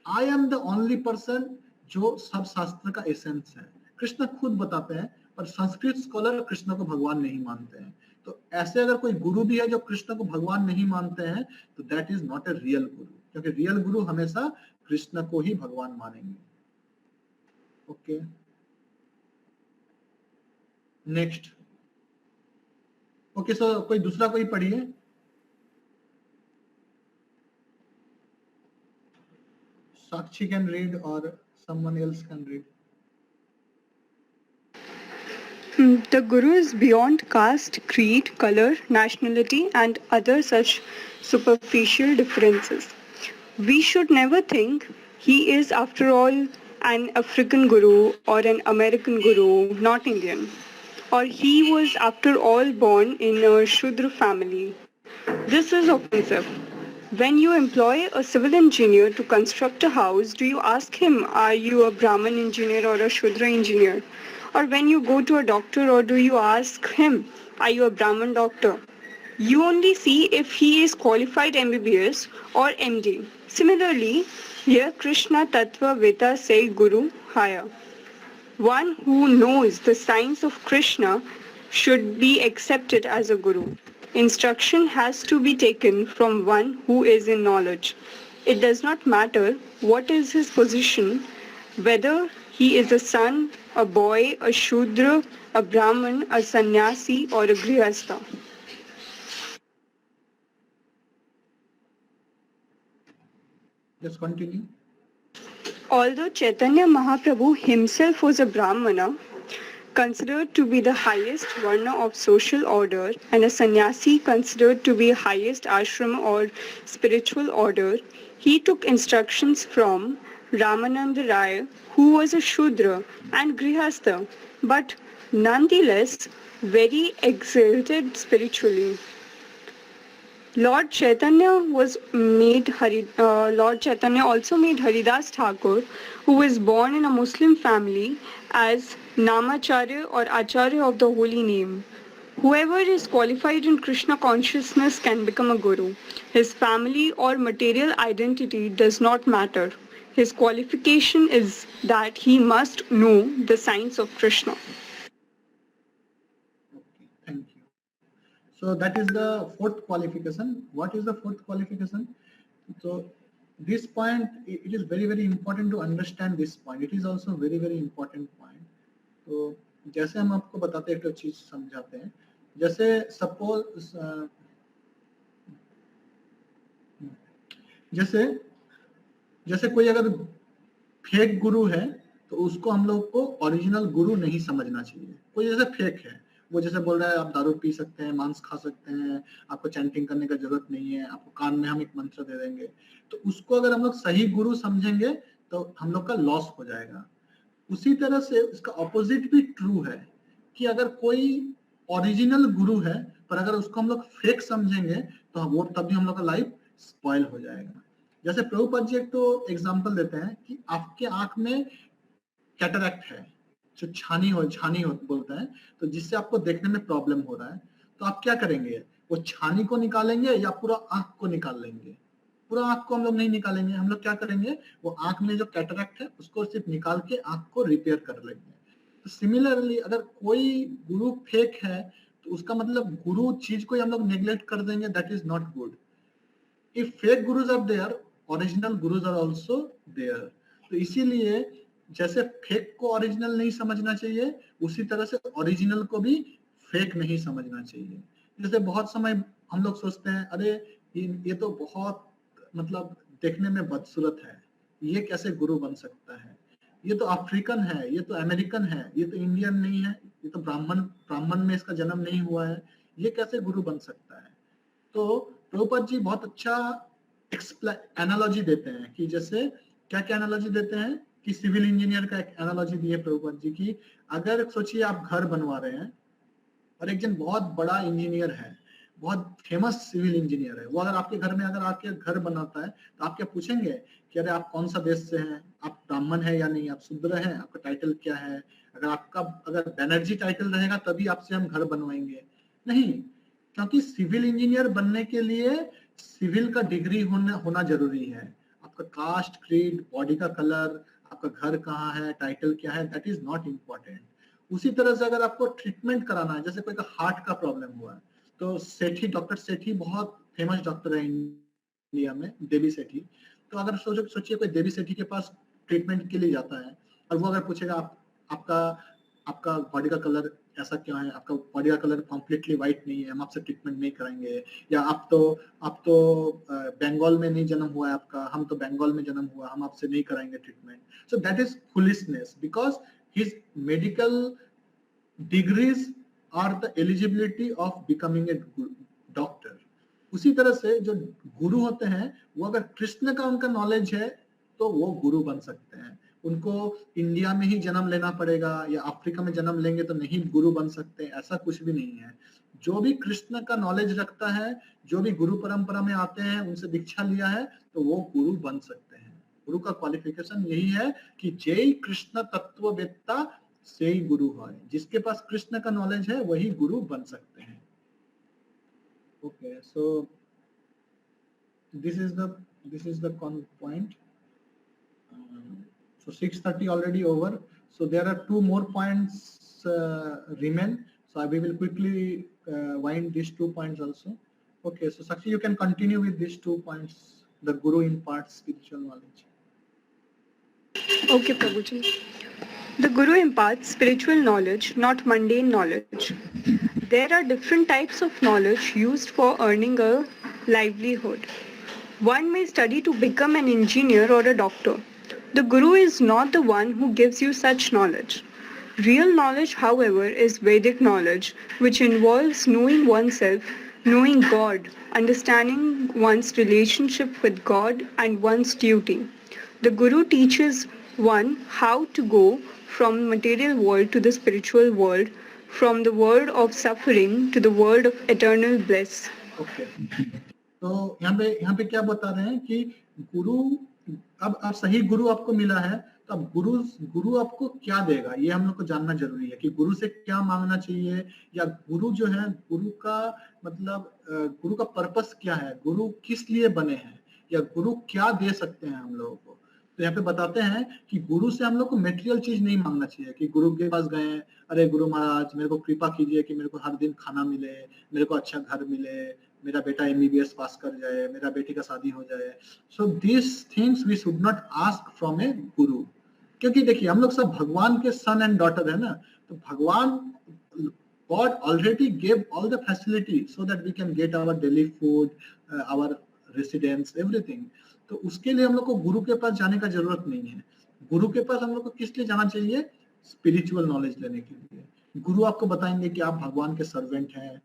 I am the only person जो सब शास्त्र का एसेंस है। कृष्ण खुद बताते हैं, पर संस्कृत स्कॉलर कृष्ण को भगवान नहीं मानते हैं। तो ऐसे अगर कोई गुरु भी है जो कृष्ण को भगवान नहीं मानते हैं, तो that is not a real गुरु, क्योंकि रियल गुरु हमेशा कृष्ण को ही भगवान मानेंगे। Okay, next. ओके, सो कोई दूसरा कोई पढ़िए। Sakshi can read or someone else can read. The Guru is beyond caste, creed, color, nationality, and other such superficial differences. We should never think he is, after all, an African Guru or an American Guru, not Indian. Or he was, after all, born in a Shudra family. This is offensive. When you employ a civil engineer to construct a house, do you ask him, are you a Brahmin engineer or a Shudra engineer? Or when you go to a doctor, or do you ask him, are you a Brahmin doctor? You only see if he is qualified MBBS or MD. Similarly, here Krishna Tattva Veda say Guru higher. One who knows the science of Krishna should be accepted as a Guru. Instruction has to be taken from one who is in knowledge. It does not matter what is his position, whether he is a son, a boy, a Shudra, a Brahmin, a Sannyasi or a Grihastha. Just continue. Although Chaitanya Mahaprabhu himself was a Brahmana, considered to be the highest varna of social order, and a sannyasi considered to be highest ashram or spiritual order, he took instructions from Ramananda Rai, who was a Shudra and Grihastha, but nonetheless very exalted spiritually. Lord Chaitanya also made Haridas Thakur, who was born in a Muslim family, as Namacharya or Acharya of the holy name. Whoever is qualified in Krishna consciousness can become a guru. His family or material identity does not matter. His qualification is that he must know the science of Krishna. Okay, thank you. So that is the fourth qualification. What is the fourth qualification? So this point, it is very, very important to understand this point. It is also very, very important point. तो जैसे हम आपको बताते हैं, एक चीज समझाते हैं। जैसे सपोज जैसे कोई अगर फेक गुरु है, तो उसको हम लोग को ओरिजिनल गुरु नहीं समझना चाहिए। कोई जैसे फेक है, वो जैसे बोल रहा है आप दारू पी सकते हैं, मांस खा सकते हैं, आपको चैंटिंग करने का जरूरत नहीं है, आपको कान में हम एक मंत्र दे देंगे, तो उसको अगर हम लोग सही गुरु समझेंगे तो हम लोग का लॉस हो जाएगा। उसी तरह से इसका ऑपोजिट भी ट्रू है कि अगर कोई ओरिजिनल गुरु है पर अगर उसको हम लोग फेक समझेंगे तो वो तभी हम लोग का लाइफ स्पॉइल हो जाएगा। जैसे प्रभुपाद जी एक तो एग्जांपल देते हैं कि आपके आंख में कैटरैक्ट है, जो छानी हो बोलता है, तो जिससे आपको देखने में प्रॉब्लम हो रहा है, तो आप क्या करेंगे? वो छानी को निकालेंगे या पूरा आंख को निकाल लेंगे? पूरा आंख को हम लोग नहीं निकालेंगे, हम लोग क्या करेंगे, वो आंख में जो कैटरैक्ट है उसको सिर्फ निकाल के आंख को रिपेयर कर लेंगे। तो सिमिलरली अगर कोई गुरु फेक है तो उसका मतलब गुरु चीज को हम लोग नेग्लेक्ट कर देंगे, that is not good. If fake gurus are there, original gurus are also there. तो इसीलिए जैसे फेक को ओरिजिनल नहीं समझना चाहिए, उसी तरह से ओरिजिनल को भी फेक नहीं समझना चाहिए। जैसे बहुत समय हम लोग सोचते हैं, अरे ये तो बहुत मतलब देखने में बदसूरत है, ये कैसे गुरु बन सकता है, ये तो अफ्रीकन है, ये तो अमेरिकन है, ये तो इंडियन नहीं है, ये तो ब्राह्मण में इसका जन्म नहीं हुआ है, ये कैसे गुरु बन सकता है? तो प्रभुपाद जी बहुत अच्छा एनालॉजी देते हैं कि जैसे क्या एनालॉजी देते हैं कि सिविल इंजीनियर का एक एनालॉजी दी है प्रभुपाद जी की, अगर सोचिए आप घर बनवा रहे हैं और एक जन बहुत बड़ा इंजीनियर है, बहुत फेमस सिविल इंजीनियर है, वो अगर आपके घर में अगर आके घर बनाता है तो आप क्या पूछेंगे कि अरे आप कौन सा देश से हैं, आप ब्राह्मण है या नहीं, आप शूद्र हैं, आपका टाइटल क्या है? अगर बैनर्जी टाइटल रहेगा तभी आपसे हम घर बनवाएंगे? नहीं, क्योंकि सिविल इंजीनियर बनने के लिए सिविल का डिग्री होना जरूरी है। आपका कास्ट, क्रीड, बॉडी का कलर, आपका घर कहाँ है, टाइटल क्या है, दैट इज नॉट इम्पोर्टेंट। उसी तरह से अगर आपको ट्रीटमेंट कराना है, जैसे कोई का हार्ट का प्रॉब्लम हुआ है, तो सेठी, डॉक्टर सेठी बहुत फेमस डॉक्टर है इंडिया में, देवी सेठी। तो अगर सोचिए कोई देवी सेठी के पास ट्रीटमेंट के लिए जाता है और वो अगर पूछेगा आपका बॉडी का कलर ऐसा क्यों है, आपका बॉडी का कलर कम्प्लीटली व्हाइट नहीं है, हम आपसे ट्रीटमेंट नहीं कराएंगे, या आप तो बंगाल में नहीं जन्म हुआ है आपका, हम तो बंगाल में जन्म हुआ, हम आपसे नहीं कराएंगे treatment. So that is foolishness, because his medical degrees are the eligibility of becoming a doctor. उसी तरह से जो गुरु होते हैं, वो अगर कृष्ण का उनका नॉलेज है तो वो गुरु बन सकते हैं। उनको इंडिया में ही जन्म लेना पड़ेगा या अफ्रीका में जन्म लेंगे तो नहीं गुरु बन सकते, ऐसा कुछ भी नहीं है। जो भी कृष्ण का नॉलेज रखता है, जो भी गुरु परंपरा में आते हैं, उनसे दीक्षा लिया है, तो वो गुरु बन सकते हैं। गुरु का क्वालिफिकेशन यही है कि जय कृष्ण तत्ववेत्ता से ही गुरु है। जिसके पास कृष्ण का नॉलेज है वही गुरु बन सकते हैं। Okay, so this is the point. So 6:30 already over. So there are 2 more points remain. So we will quickly wind these 2 points also. Okay, so Sakshi, you can continue with these 2 points. The Guru imparts spiritual knowledge. Okay, Prabhuji. The Guru imparts spiritual knowledge, not mundane knowledge. There are different types of knowledge used for earning a livelihood. One may study to become an engineer or a doctor. The Guru is not the one who gives you such knowledge. Real knowledge, however, is Vedic knowledge, which involves knowing oneself, knowing God, understanding one's relationship with God and one's duty. The Guru teaches one how to go from the material world to the spiritual world, from the world of suffering to the world of eternal bliss. Okay. तो यहाँ पे क्या बता रहे हैं कि गुरु, अब सही गुरु आपको मिला है तो अब गुरु आपको क्या देगा, ये हम लोग को जानना जरूरी है कि गुरु से क्या मांगना चाहिए, या गुरु जो है, गुरु का मतलब गुरु का पर्पस क्या है, गुरु किस लिए बने हैं, या गुरु क्या दे सकते हैं हम लोगों को। तो यहाँ पे बताते हैं कि गुरु से हम लोग को मेटेरियल चीज नहीं मांगना चाहिए कि गुरु के पास गए, अरे गुरु महाराज मेरे को कृपा कीजिए कि मेरे को हर दिन खाना मिले, मेरे को अच्छा घर मिले, मेरा बेटा MBBS पास कर जाए, मेरा बेटी का शादी हो जाए। So this things we should not ask from a guru, क्योंकि देखिए हम लोग सब भगवान के सन एंड डॉटर है ना, तो भगवान God already gave all the facility so that we can get our daily food, our residence, everything. तो उसके लिए हम लोग को गुरु के पास जाने का जरूरत नहीं है। गुरु के पास हम लोग को किस लिए जाना चाहिए? स्पिरिचुअल नॉलेज लेने के लिए। गुरु आपको बताएंगे कि आप भगवान के सर्वेंट हैं,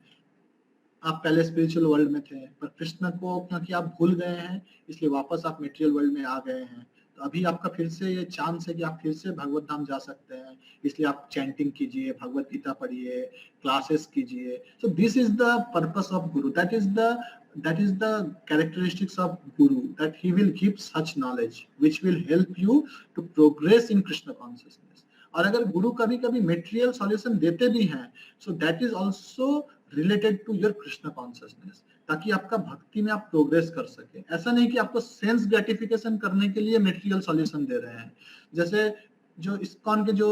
आप पहले स्पिरिचुअल वर्ल्ड में थे, पर कृष्ण को क्योंकि आप भूल गए हैं इसलिए वापस आप मटेरियल वर्ल्ड में आ गए हैं। तो अभी आपका फिर से ये चांस है कि आप फिर से भगवत धाम जा सकते हैं, इसलिए आप चैंटिंग कीजिए, भगवत गीता पढ़िए, क्लासेस कीजिए। So this is the purpose of guru, that is the characteristics of guru, that he will give such knowledge which will help you to progress in Krishna consciousness. और अगर गुरु कभी कभी मटेरियल सॉल्यूशन देते भी हैं, so that is also related to your Krishna consciousness, ताकि आपका भक्ति में आप प्रोग्रेस कर सके। ऐसा नहीं कि आपको सेंस ग्रेटिफिकेशन करने के लिए मटेरियल सॉल्यूशन दे रहे हैं। जैसे जो इस्कॉन के जो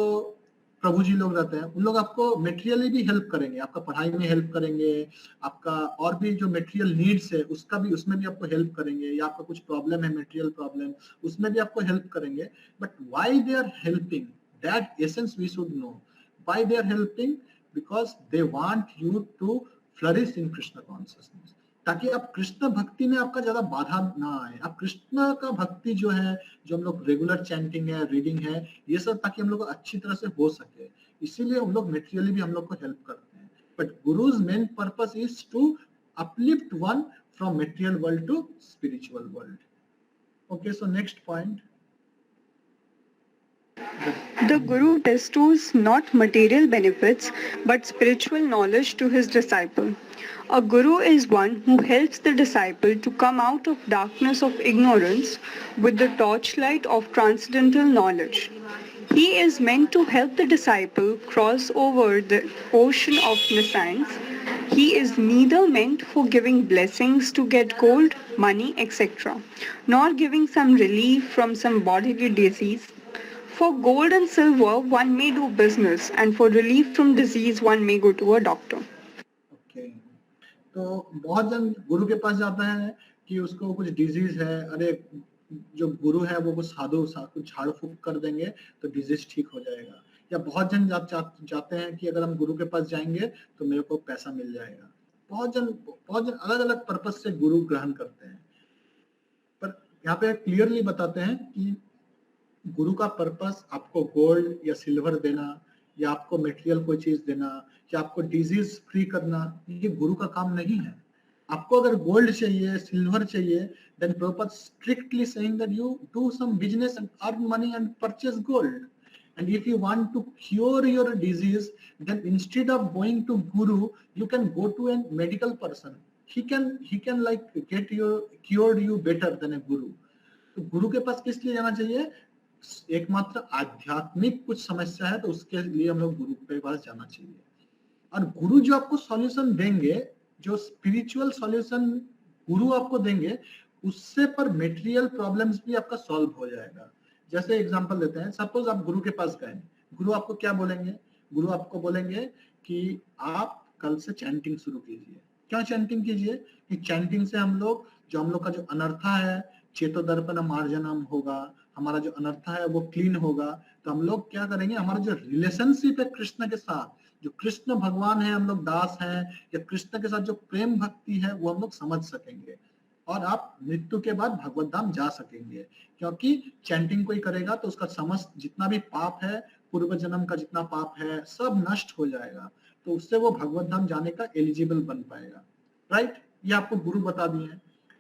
प्रभु जी लोग रहते हैं, उन लोग आपको मटेरियली भी हेल्प करेंगे, आपका पढ़ाई में हेल्प करेंगे, आपका और भी जो मटेरियल नीड्स है उसमें भी आपको हेल्प करेंगे, या आपका कुछ प्रॉब्लम है मटेरियल प्रॉब्लम, उसमें भी आपको हेल्प करेंगे। But why they are helping, that essence we should know. Why they are helping? Because they want you to flourish in Krishna consciousness, ताकि आप कृष्ण भक्ति में आपका ज्यादा बाधा ना आए। आप कृष्ण का भक्ति जो है, जो हम लोग रेगुलर चैंटिंग है, रीडिंग है, ये सब ताकि हम लोग को अच्छी तरह से हो सके। इसीलिए हम लोग मेटेरियली भी हम लोग को हेल्प करते हैं. But guru's main purpose is to uplift one from material world to spiritual world. Okay, so next point. The Guru bestows not material benefits but spiritual knowledge to his disciple. A Guru is one who helps the disciple to come out of darkness of ignorance with the torchlight of transcendental knowledge. He is meant to help the disciple cross over the ocean of nescience. He is neither meant for giving blessings to get gold, money, etc., nor giving some relief from some bodily disease. For gold and silver, one may do business, and for relief from disease, one may go to a doctor. Okay. तो बहुत जन गुरु के पास जाते हैं कि उसको कुछ disease है, अरे जो गुरु है वो कुछ साधु कुछ झाड़ फूक कर देंगे तो डिजीज ठीक हो जाएगा. या बहुत जन जाते हैं कि अगर हम गुरु के पास जाएंगे तो मेरे को पैसा मिल जाएगा. बहुत जन अलग अलग पर्पस से गुरु ग्रहण करते हैं. पर यहाँ पे क्लियरली बताते हैं कि गुरु का पर्पस आपको गोल्ड या सिल्वर देना या आपको मटेरियल कोई चीज देना या आपको डिजीज फ्री करना, ये गुरु का काम नहीं है. आपको अगर गोल्ड चाहिए, सिल्वर चाहिए, then Prabhupada strictly saying that you do some business and earn money and purchase gold. And if you want to cure your disease, then instead of going to Guru, you can go to a medical person. He can like get cured you better than a Guru. तो गुरु के पास किस लिए जाना चाहिए? एकमात्र आध्यात्मिक कुछ समस्या है तो उसके लिए हम लोग गुरु के पास जाना चाहिए. और गुरु जो आपको सॉल्यूशन देंगे, जो स्पिरिचुअल सॉल्यूशन गुरु आपको देंगे, उससे पर मेटेरियल प्रॉब्लम्स भी आपका सॉल्व हो जाएगा. जैसे एग्जांपल देते हैं, सपोज आप गुरु के पास गए, गुरु आपको क्या बोलेंगे? गुरु आपको बोलेंगे कि आप कल से चैंटिंग शुरू कीजिए. क्या चैंटिंग कीजिए? कि चैंटिंग से हम लोग का जो अनर्था है, चेतोदर्पण मार्जनम होगा, हमारा जो अनर्था है वो क्लीन होगा. तो हम लोग क्या करेंगे, हमारा जो रिलेशनशिप है कृष्ण के साथ, जो कृष्ण भगवान है, हम लोग दास हैं, या कृष्ण के साथ जो प्रेम भक्ति है वो हम लोग समझ सकेंगे और आप मृत्यु के बाद भगवत धाम जा सकेंगे. क्योंकि चैंटिंग कोई करेगा तो उसका समस्त जितना भी पाप है, पूर्व जन्म का जितना पाप है, सब नष्ट हो जाएगा. तो उससे वो भगवत धाम जाने का एलिजिबल बन पाएगा. राइट, ये आपको गुरु बता दिए.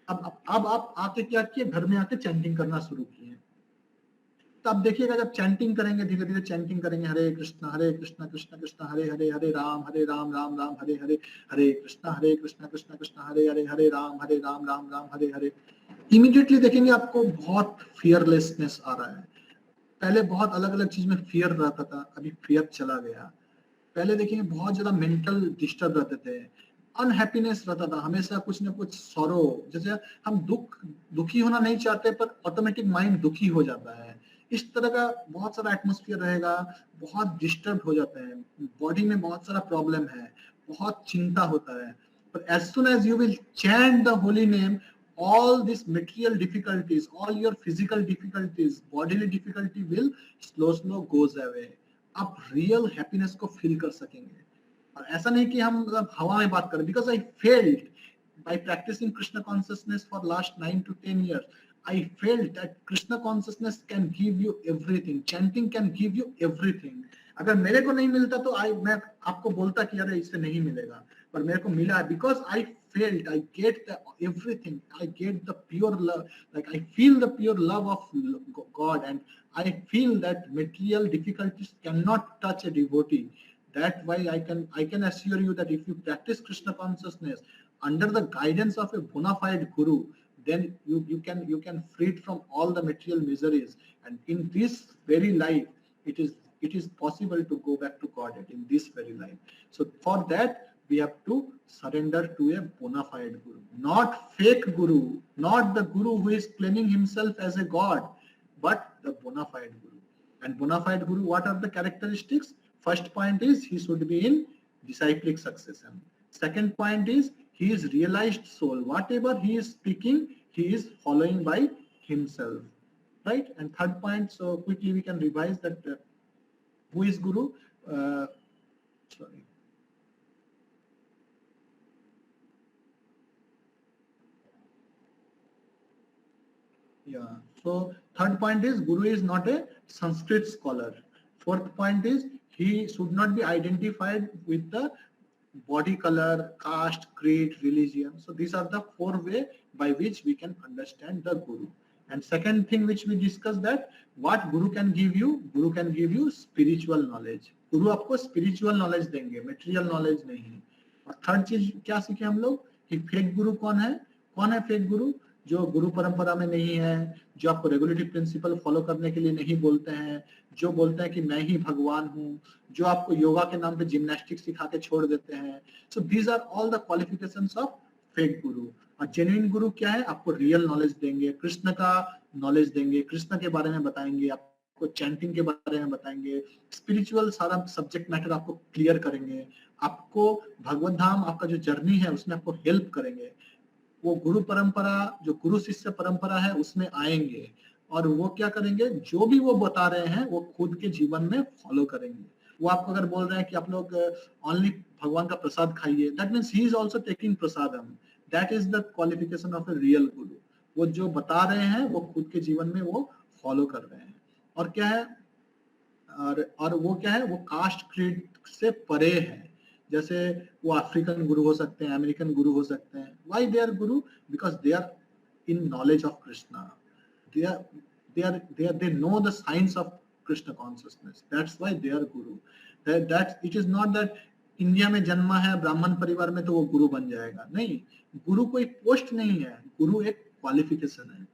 अब आप आके क्या किए, घर में आके चैंटिंग करना शुरू किए. तो अब देखिएगा जब चैंटिंग करेंगे, धीरे धीरे चैंटिंग करेंगे, हरे कृष्ण कृष्ण कृष्ण हरे हरे, हरे राम राम राम हरे हरे, हरे कृष्ण कृष्ण कृष्ण हरे हरे, हरे राम राम राम हरे हरे. इमीडिएटली देखेंगे आपको बहुत फियरलेसनेस आ रहा है. पहले बहुत अलग अलग चीज में फियर रहता था, अभी फियर चला गया. पहले देखेंगे बहुत ज्यादा मेंटल डिस्टर्ब रहते थे, अनहैप्पीनेस रहता था, हमेशा कुछ ना कुछ सॉरो, जैसे हम दुखी होना नहीं चाहते पर ऑटोमेटिक माइंड दुखी हो जाता है. इस तरह का बहुत सारा एटमॉस्फेयर रहेगा, बहुत डिस्टर्ब हो जाते हैं, बॉडी में बहुत सारा प्रॉब्लम है, बहुत चिंता होता है. पर as soon as you will chant the holy name, all these material difficulties, all your physical difficulties, bodily difficulty will slow goes away. आप रियल हैप्पीनेस को फील कर सकेंगे. और ऐसा नहीं कि हम मतलब हवा में बात करें, because I failed by practicing Krishna consciousness for last 9 to 10 years, I felt that Krishna consciousness can give you everything. Chanting can give you everything. अगर मेरे को नहीं मिलता तो मैं आपको बोलता कि अरे इससे नहीं मिलेगा, पर मेरे को मिला because I felt, I get the everything. I get the pure love, like I feel the pure love of God, and I feel that material difficulties cannot touch a devotee. That why I can assure you that if you practice Krishna consciousness under the guidance of a bona fide guru, then you can free from all the material miseries, and in this very life it is possible to go back to God in this very life. So for that we have to surrender to a bona fide guru, not fake guru, not the guru who is claiming himself as a god, but the bona fide guru. And bona fide guru, what are the characteristics? First point is he should be in disciplic succession. Second point is he is realized soul. Whatever he is speaking, he is following by himself. Right? And third point, so quickly we can revise that who is Guru? Sorry. Yeah. So third point is Guru is not a Sanskrit scholar. Fourth point is he should not be identified with the body color, caste, creed, religion. So these are the 4 ways by which we can understand the Guru. And second thing which we discussed, that what Guru can give you spiritual knowledge. Guru आपको spiritual knowledge देंगे, material knowledge नहीं. और third चीज क्या सीखे हम लोग कि फेक गुरु कौन है फेक गुरु? जो गुरु परंपरा में नहीं है, जो आपको रेगुलेटरी प्रिंसिपल फॉलो करने के लिए नहीं बोलते हैं, जो बोलते हैं कि मैं ही भगवान हूँ, जो आपको योगा के नाम पे जिम्नास्टिक्स सिखा के छोड़ देते हैं. So these are all the qualifications of fake guru. और जेन्युइन गुरु क्या है? आपको रियल नॉलेज देंगे, कृष्ण का नॉलेज देंगे, कृष्ण के बारे में बताएंगे, आपको चैंटिंग के बारे में बताएंगे, स्पिरिचुअल सारा सब्जेक्ट मैटर आपको क्लियर करेंगे, आपको भगवत धाम आपका जो जर्नी है उसमें आपको हेल्प करेंगे. वो गुरु परंपरा, जो गुरु शिष्य परंपरा है उसमें आएंगे और वो क्या करेंगे? जो भी वो बता रहे हैं वो खुद के जीवन में फॉलो करेंगे. वो आपको अगर बोल रहे हैं कि आप लोग ओनली भगवान का प्रसाद खाइए, that means he is also taking prasadam. That is the qualification of a real गुरु. वो जो बता रहे हैं वो खुद के जीवन में वो फॉलो कर रहे हैं. और क्या है? और वो क्या है? वो कास्ट क्रीड से परे है. जैसे वो अफ्रीकन गुरु हो सकते हैं, अमेरिकन गुरु हो सकते हैं. Why they are guru? Because they are in knowledge of Krishna. they know the science of Krishna consciousness. That's why they are guru. That it is not that India में जन्मा है ब्राह्मण परिवार में तो वो गुरु बन जाएगा. नहीं, गुरु कोई पोस्ट नहीं है, गुरु एक क्वालिफिकेशन है.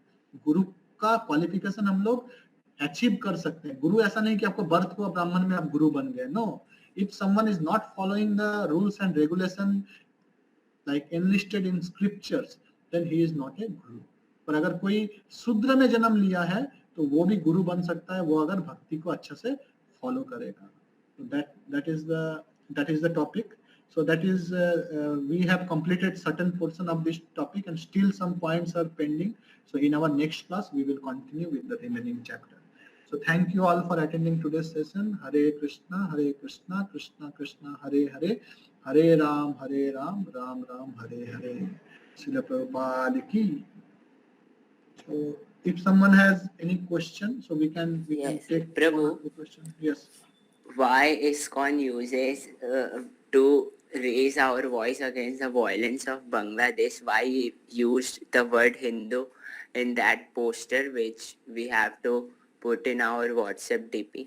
गुरु का क्वालिफिकेशन हम लोग अचीव कर सकते हैं. गुरु ऐसा नहीं कि आपको बर्थ हुआ ब्राह्मण में आप गुरु बन गए. No, if someone is not following the rules and regulation like enlisted in scriptures, then he is not a guru. पर अगर कोई शूद्र में जन्म लिया है तो वो भी गुरु बन सकता है, वो अगर भक्ति को अच्छे से फॉलो करेगा. So that is the topic. So that is we have completed certain portion of this topic and still some points are pending. So in our next class we will continue with the remaining chapter. So thank you all for attending today's session. Hare Krishna, Krishna Krishna, Hare Hare, Hare Ram, Ram Ram, Hare Hare. Srila Prabhupada ki. So if someone has any question, so we can take Prabhu, the question. Yes. Why ISKCON uses to raise our voice against the violence of Bangladesh? Why used the word Hindu in that poster which we have to put in our WhatsApp DP?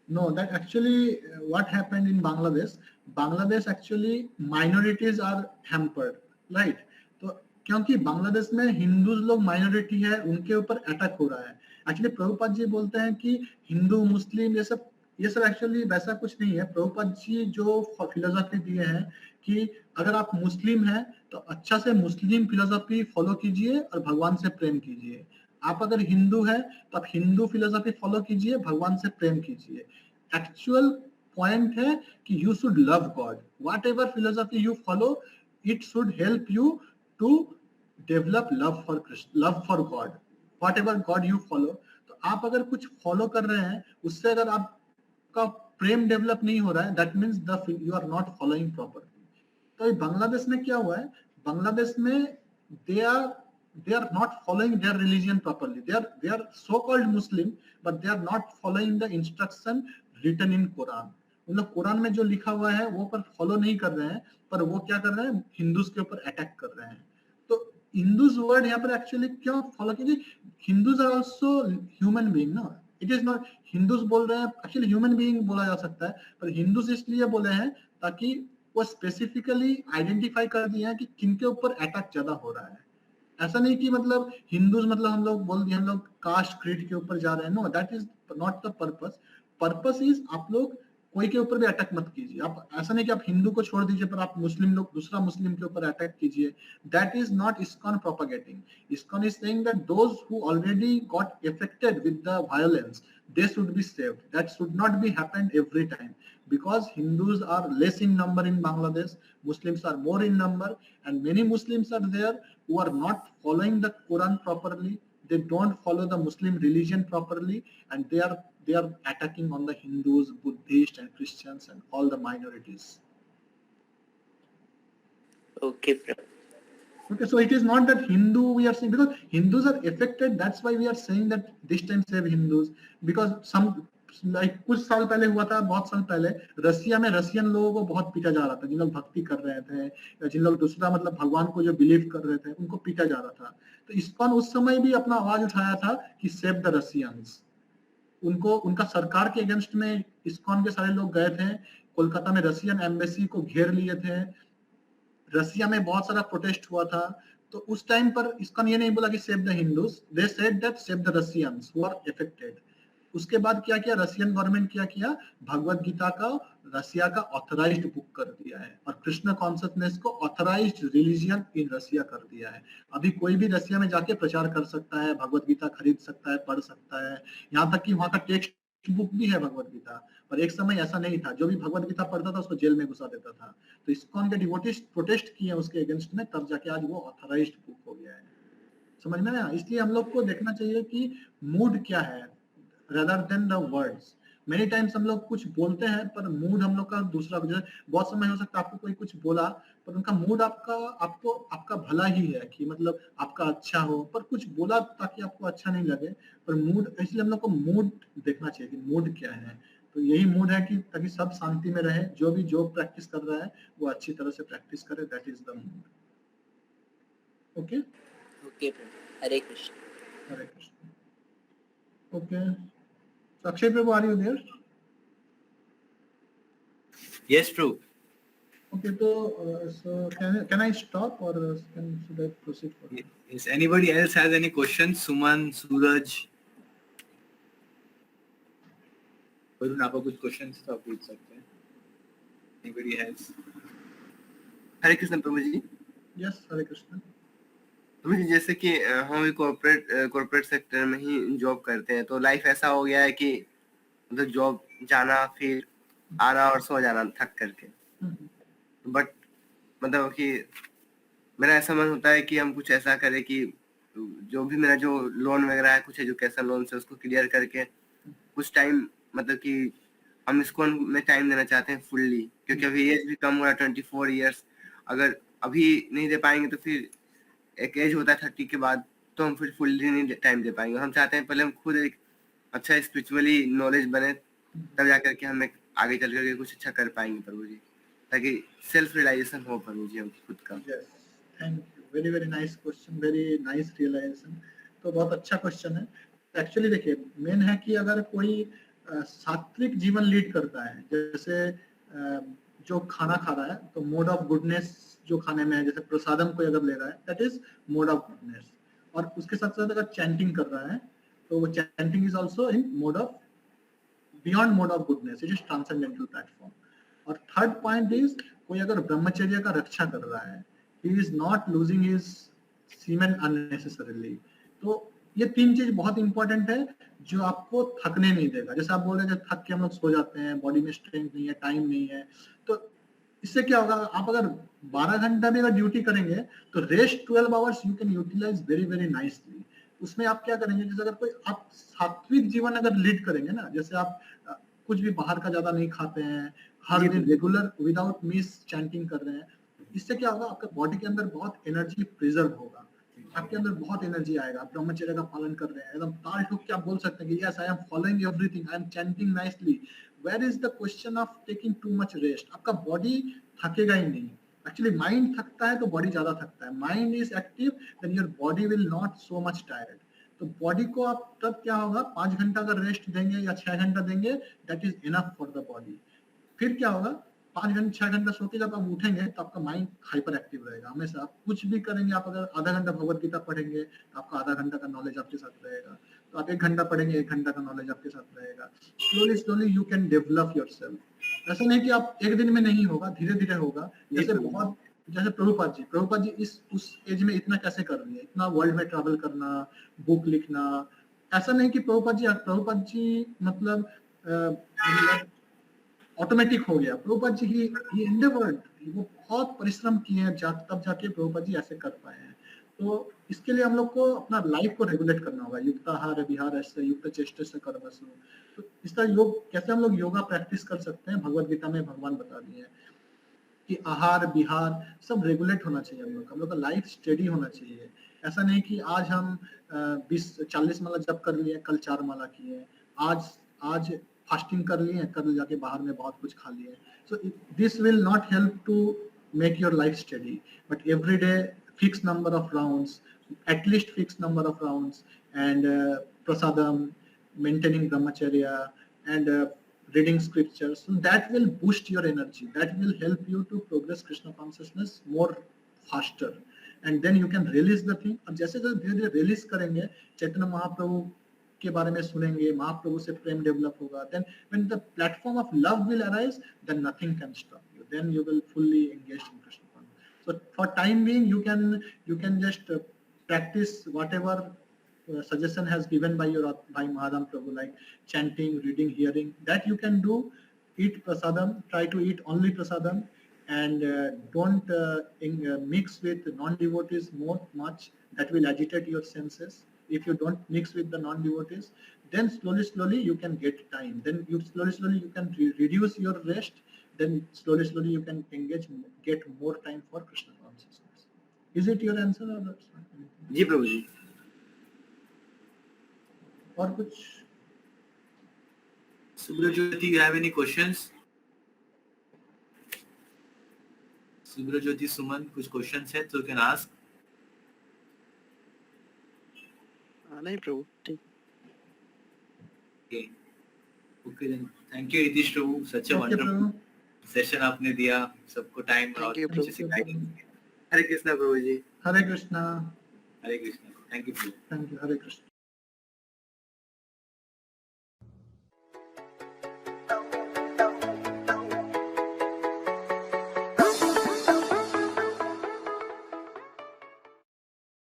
No, that actually what happened in Bangladesh actually minorities are hampered, right? तो क्योंकि बांग्लादेश में Hindus लोग minority है, उनके ऊपर attack हो रहा है. एक्चुअली प्रभुपाद जी बोलते हैं कि हिंदू मुस्लिम ये सब एक्चुअली वैसा कुछ नहीं है. प्रभुपाद जी जो फिलोसफी दिए हैं कि अगर आप मुस्लिम हैं तो अच्छा से मुस्लिम फिलोसफी फॉलो कीजिए और भगवान से प्रेम कीजिए. आप अगर हिंदू है तो आप हिंदू फिलोसफी फॉलो कीजिए, भगवान से प्रेम कीजिए. एक्चुअल पॉइंट है कि you should love God. Whatever philosophy you follow, it should help you to develop love for God. Whatever God you follow, तो आप अगर कुछ फॉलो कर रहे हैं उससे अगर आपका प्रेम डेवलप नहीं हो रहा है, that means you are not following properly. तो बांग्लादेश में क्या हुआ है? बांग्लादेश में they are not following their religion properly. They are so-called Muslim, but they are not following the instruction written in Quran. उन लोग कुरान में जो लिखा हुआ है वो पर फॉलो नहीं कर रहे हैं, पर वो क्या कर रहे हैं? हिंदूज के ऊपर अटैक कर रहे हैं. तो हिंदूज वर्ड यहाँ पर एक्चुअली क्यों फॉलो कीजिए? Hindus are also human being. ना, इट इज नॉट हिंदूज बोल रहे हैं, एक्चुअली ह्यूमन बीइंग बोला जा सकता है, पर हिंदूज इसलिए बोले हैं ताकि वो स्पेसिफिकली आइडेंटिफाई कर दिए हैं कि किनके ऊपर अटैक ज्यादा हो रहा है. ऐसा नहीं कि मतलब हिंदूज मतलब हम लोग बोल दिए हम लोग कास्ट क्रीड के ऊपर जा रहे हैं. No, that is not the purpose. Purpose is आप लोग कोई के ऊपर भी अटैक मत कीजिए. आप ऐसा नहीं कि आप हिंदू को छोड़ दीजिए पर आप मुस्लिम लोग दूसरा मुस्लिम के ऊपर अटैक कीजिए. That is not ISKCON propagating. ISKCON is saying that those who already got affected with the violence, they should be saved. That should not be happened every time, because Hindus are less in number in Bangladesh, Muslims are more in number, and many Muslims are there who are not following the Quran properly. They don't follow the Muslim religion properly, and they are attacking on the Hindus, Buddhists, and Christians, and all the minorities. Okay. Okay, so it is not that Hindu we are saying, because Hindus are affected. That's why we are saying that this time save Hindus, because like कुछ साल पहले हुआ था, बहुत साल पहले रसिया में Russian लोगों को बहुत पीटा जा रहा था, जिन लोग भक्ति कर रहे थे या जिन लोग दूसरा मतलब भगवान को जो बिलीव कर रहे थे उनको पीटा जा रहा था। तो इस्कॉन उस समय भी अपना आवाज उठाया था कि सेव द रसियंस। उनको उनका सरकार के अगेंस्ट में इस्कॉन के सारे लोग गए थे, कोलकाता में रसियन एम्बेसी को घेर लिए थे, रसिया में बहुत सारा प्रोटेस्ट हुआ था। तो उस टाइम पर इस्कॉन ये नहीं बोला कि save the Hindus, they said that save the Russians who are affected. उसके बाद क्या किया रसियन गवर्नमेंट, क्या किया भगवत गीता का रसिया का ऑथराइज्ड बुक कर दिया है और कृष्ण कॉन्शियसनेस को ऑथराइज्ड रिलीजियन इन रसिया कर दिया है। अभी कोई भी रसिया में जाके प्रचार कर सकता है, भगवत गीता खरीद सकता है, पढ़ सकता है, यहाँ तक कि वहाँ का टेक्स्ट बुक भी है भगवत गीता। पर एक समय ऐसा नहीं था, जो भी भगवत गीता पढ़ता था उसको जेल में घुसा देता था। तो इस्कॉन के डिवोटीज प्रोटेस्ट किए उसके अगेंस्ट में, तब जाके आज वो ऑथराइज्ड बुक हो गया है। समझ में आया? इसलिए हम लोग को देखना चाहिए कि मूड क्या है rather than the words. Many times हम लोग कुछ बोलते हैं पर मूड हम लोग का दूसरा, बहुत समय हो सकता है आपको कोई कुछ बोला पर उनका मूड आपका भला ही है कि मतलब आपका अच्छा हो, पर कुछ बोला ताकि आपको अच्छा नहीं लगे, पर मूड, इसलिए हम लोग को मूड देखना चाहिए कि मूड क्या है। तो यही मूड है कि ताकि सब शांति में रहे, जो प्रैक्टिस कर रहा है वो अच्छी तरह से प्रैक्टिस करे, that is the mood. Okay okay Prabhu, Hare Krishna. Hare Krishna. Okay, Akshay Prabhu, are you there? Yes, Prabhu. Okay, so can I stop or should I proceed further? Yes. Anybody else has any questions? Suman, Suraj. Varun, आपको कुछ questions तो आप पूछ सकते हैं। Anybody else? हरे कृष्ण प्रभु जी। Yes, हरे कृष्ण। प्रभु जी, जैसे कि हम भी कॉर्पोरेट सेक्टर में ही जॉब करते हैं, तो लाइफ ऐसा हो गया है कि मतलब जॉब जाना फिर आना और सो जाना थक करके। बट मतलब कि मेरा ऐसा मन होता है कि हम कुछ ऐसा करें कि जो भी मेरा जो लोन वगैरह है, कुछ एजुकेशन लोन से उसको क्लियर करके कुछ टाइम मतलब कि हम इसको में टाइम देना चाहते हैं फुल्ली, क्योंकि अभी एज भी कम हो रहा है, 24 इयर्स। अगर अभी नहीं दे पाएंगे तो फिर एक एज होता है 30 के बाद, तो हम फिर फुल्ली नहीं टाइम दे पाएंगे। हम चाहते हैं पहले हम खुद एक अच्छा स्पिरिचुअली नॉलेज बने, तब जाकर के हम आगे चल करके कुछ अच्छा कर पाएंगे प्रभु जी, ताकि सेल्फ रियलाइजेशन हो प्रभु जी हम खुद का। Thank you, very very nice question, very nice realization. तो बहुत अच्छा क्वेश्चन है। एक्चुअली देखिए, मेन है कि अगर कोई सात्विक जीवन लीड करता है, जैसे जो खाना खा रहा है, तो मोड ऑफ गुडनेस जो खाने में है, जैसे प्रसादम कोई अगर ले रहा है, that is mode of goodness. और उसके साथ साथ अगर चैंटिंग कर रहा है, तो वो chanting is also in mode of beyond mode of goodness, it is transcendental platform. और थर्ड पॉइंट इज, कोई अगर ब्रह्मचर्य का रक्षा कर रहा है, he is not losing his semen unnecessarily. तो ये तीन चीज बहुत इंपॉर्टेंट है जो आपको थकने नहीं देगा। जैसे आप बोल रहे हैं जब थक के हम लोग सो जाते हैं, बॉडी में स्ट्रेंथ नहीं है, टाइम नहीं है, तो इससे क्या होगा, आप अगर 12 घंटा भी अगर ड्यूटी करेंगे तो rest 12 hours you can utilize very very nicely. उसमें आप क्या करेंगे, जैसे अगर कोई आप सात्विक जीवन अगर लीड करेंगे ना, जैसे आप कुछ भी बाहर का ज्यादा नहीं खाते हैं, हर दिन रेगुलर विदाउट मिस चैंटिंग कर रहे हैं, इससे क्या होगा, आपका बॉडी के अंदर बहुत एनर्जी प्रिजर्व होगा, आपके अंदर बहुत एनर्जी आएगा। आप ब्रह्मचर्य का पालन कर रहे हैं, एकदम ताल ठोक के आप बोल सकते हैं कि yes I am following everything, I am chanting nicely. Where is the question of taking too much rest? आपका बॉडी थकेगा ही नहीं। एक्चुअली माइंड थकता है तो बॉडी ज्यादा थकता है। Mind is active then your body will not so much tired. तो बॉडी को आप तब क्या होगा, 5 घंटा अगर रेस्ट देंगे या 6 घंटा देंगे, that is enough for the body. फिर क्या होगा, 5 घंटा 6 घंटा सो के जब आप उठेंगे तो आपका माइंड हाइपर एक्टिव रहेगा हमेशा। आप कुछ भी करेंगे, आप अगर आधा घंटा भगवत गीता पढ़ेंगे तो आपका आधा घंटा का नॉलेज आपके साथ रहेगा। तो आप 1 घंटा पढ़ेंगे, 1 घंटा का नॉलेज आपके साथ रहेगा। Slowly slowly you can develop yourself. ऐसा नहीं कि आप एक दिन में नहीं होगा, धीरे धीरे होगा। जैसे प्रभुपाद जी उस एज में इतना कैसे कर रही है, इतना वर्ल्ड में ट्रैवल करना, बुक लिखना। ऐसा नहीं कि प्रभुपाद जी मतलब ऑटोमेटिक हो गया। प्रभुपाद जी ही एंडेवर्ड, वो बहुत परिश्रम किए हैं, तब जाके प्रभुपाद जी ऐसे कर पाए हैं। तो इसके लिए हम लोग को अपना लाइफ को रेगुलेट करना होगा। युक्ताहार विहार ऐसे युक्त चेष्ट से कर्मसु। तो इस तरह योग कैसे हम लोग योगा प्रैक्टिस कर सकते हैं, भगवत गीता में भगवान बता दिए हैं कि आहार विहार सब रेगुलेट होना चाहिए। हम लोग का लाइफ स्टेडी होना चाहिए। ऐसा नहीं कि आज हम 20-40 माला जप कर लिए, कल 4 माला किए, आज फास्टिंग कर लिए, कल जाके बाहर में बहुत कुछ खा लिए. So this will not help to make your life steady, but every day fixed number of rounds, at least fixed number of rounds, and prasadam, maintaining brahmacharya, and reading scriptures, so that will boost your energy, that will help you to progress Krishna consciousness more faster, and then you can release the thing. अब जैसे जैसे धीरे धीरे release करेंगे, चैतन्य महाप्रभु के बारे में सुनेंगे, महाप्रभु से प्रेम डेवलप होगा, then when the platform of love will arise, then nothing can stop you, then you will fully engage in Krishna consciousness. So for time being, you can just practice whatever suggestion has given by Mahadam Prabhu, like chanting, reading, hearing, that you can do. Eat prasadam, try to eat only prasadam, and don't mix with non-devotees much, that will agitate your senses. If you don't mix with the non-devotees, then slowly you can get time, then you slowly you can reduce your rest, then slowly you can get more time for Krishna consciousness. Is it your answer or not? जी प्रभु जी. और कुछ? Subrajyoti, you have any questions? Subrajyoti Suman, कुछ questions है तो you can ask. नहीं प्रभु, ठीक. Okay then. Thank you Ritesh Prabhu, such a Okay, wonderful Prabhu. session आपने दिया, सबको time और Thank you, अच्छे Prabhu. से guidance किया. हरे कृष्णा प्रभु जी. Hare Krishna. Hare Krishna. Thank you Prabhu. Thank you. Hare Krishna.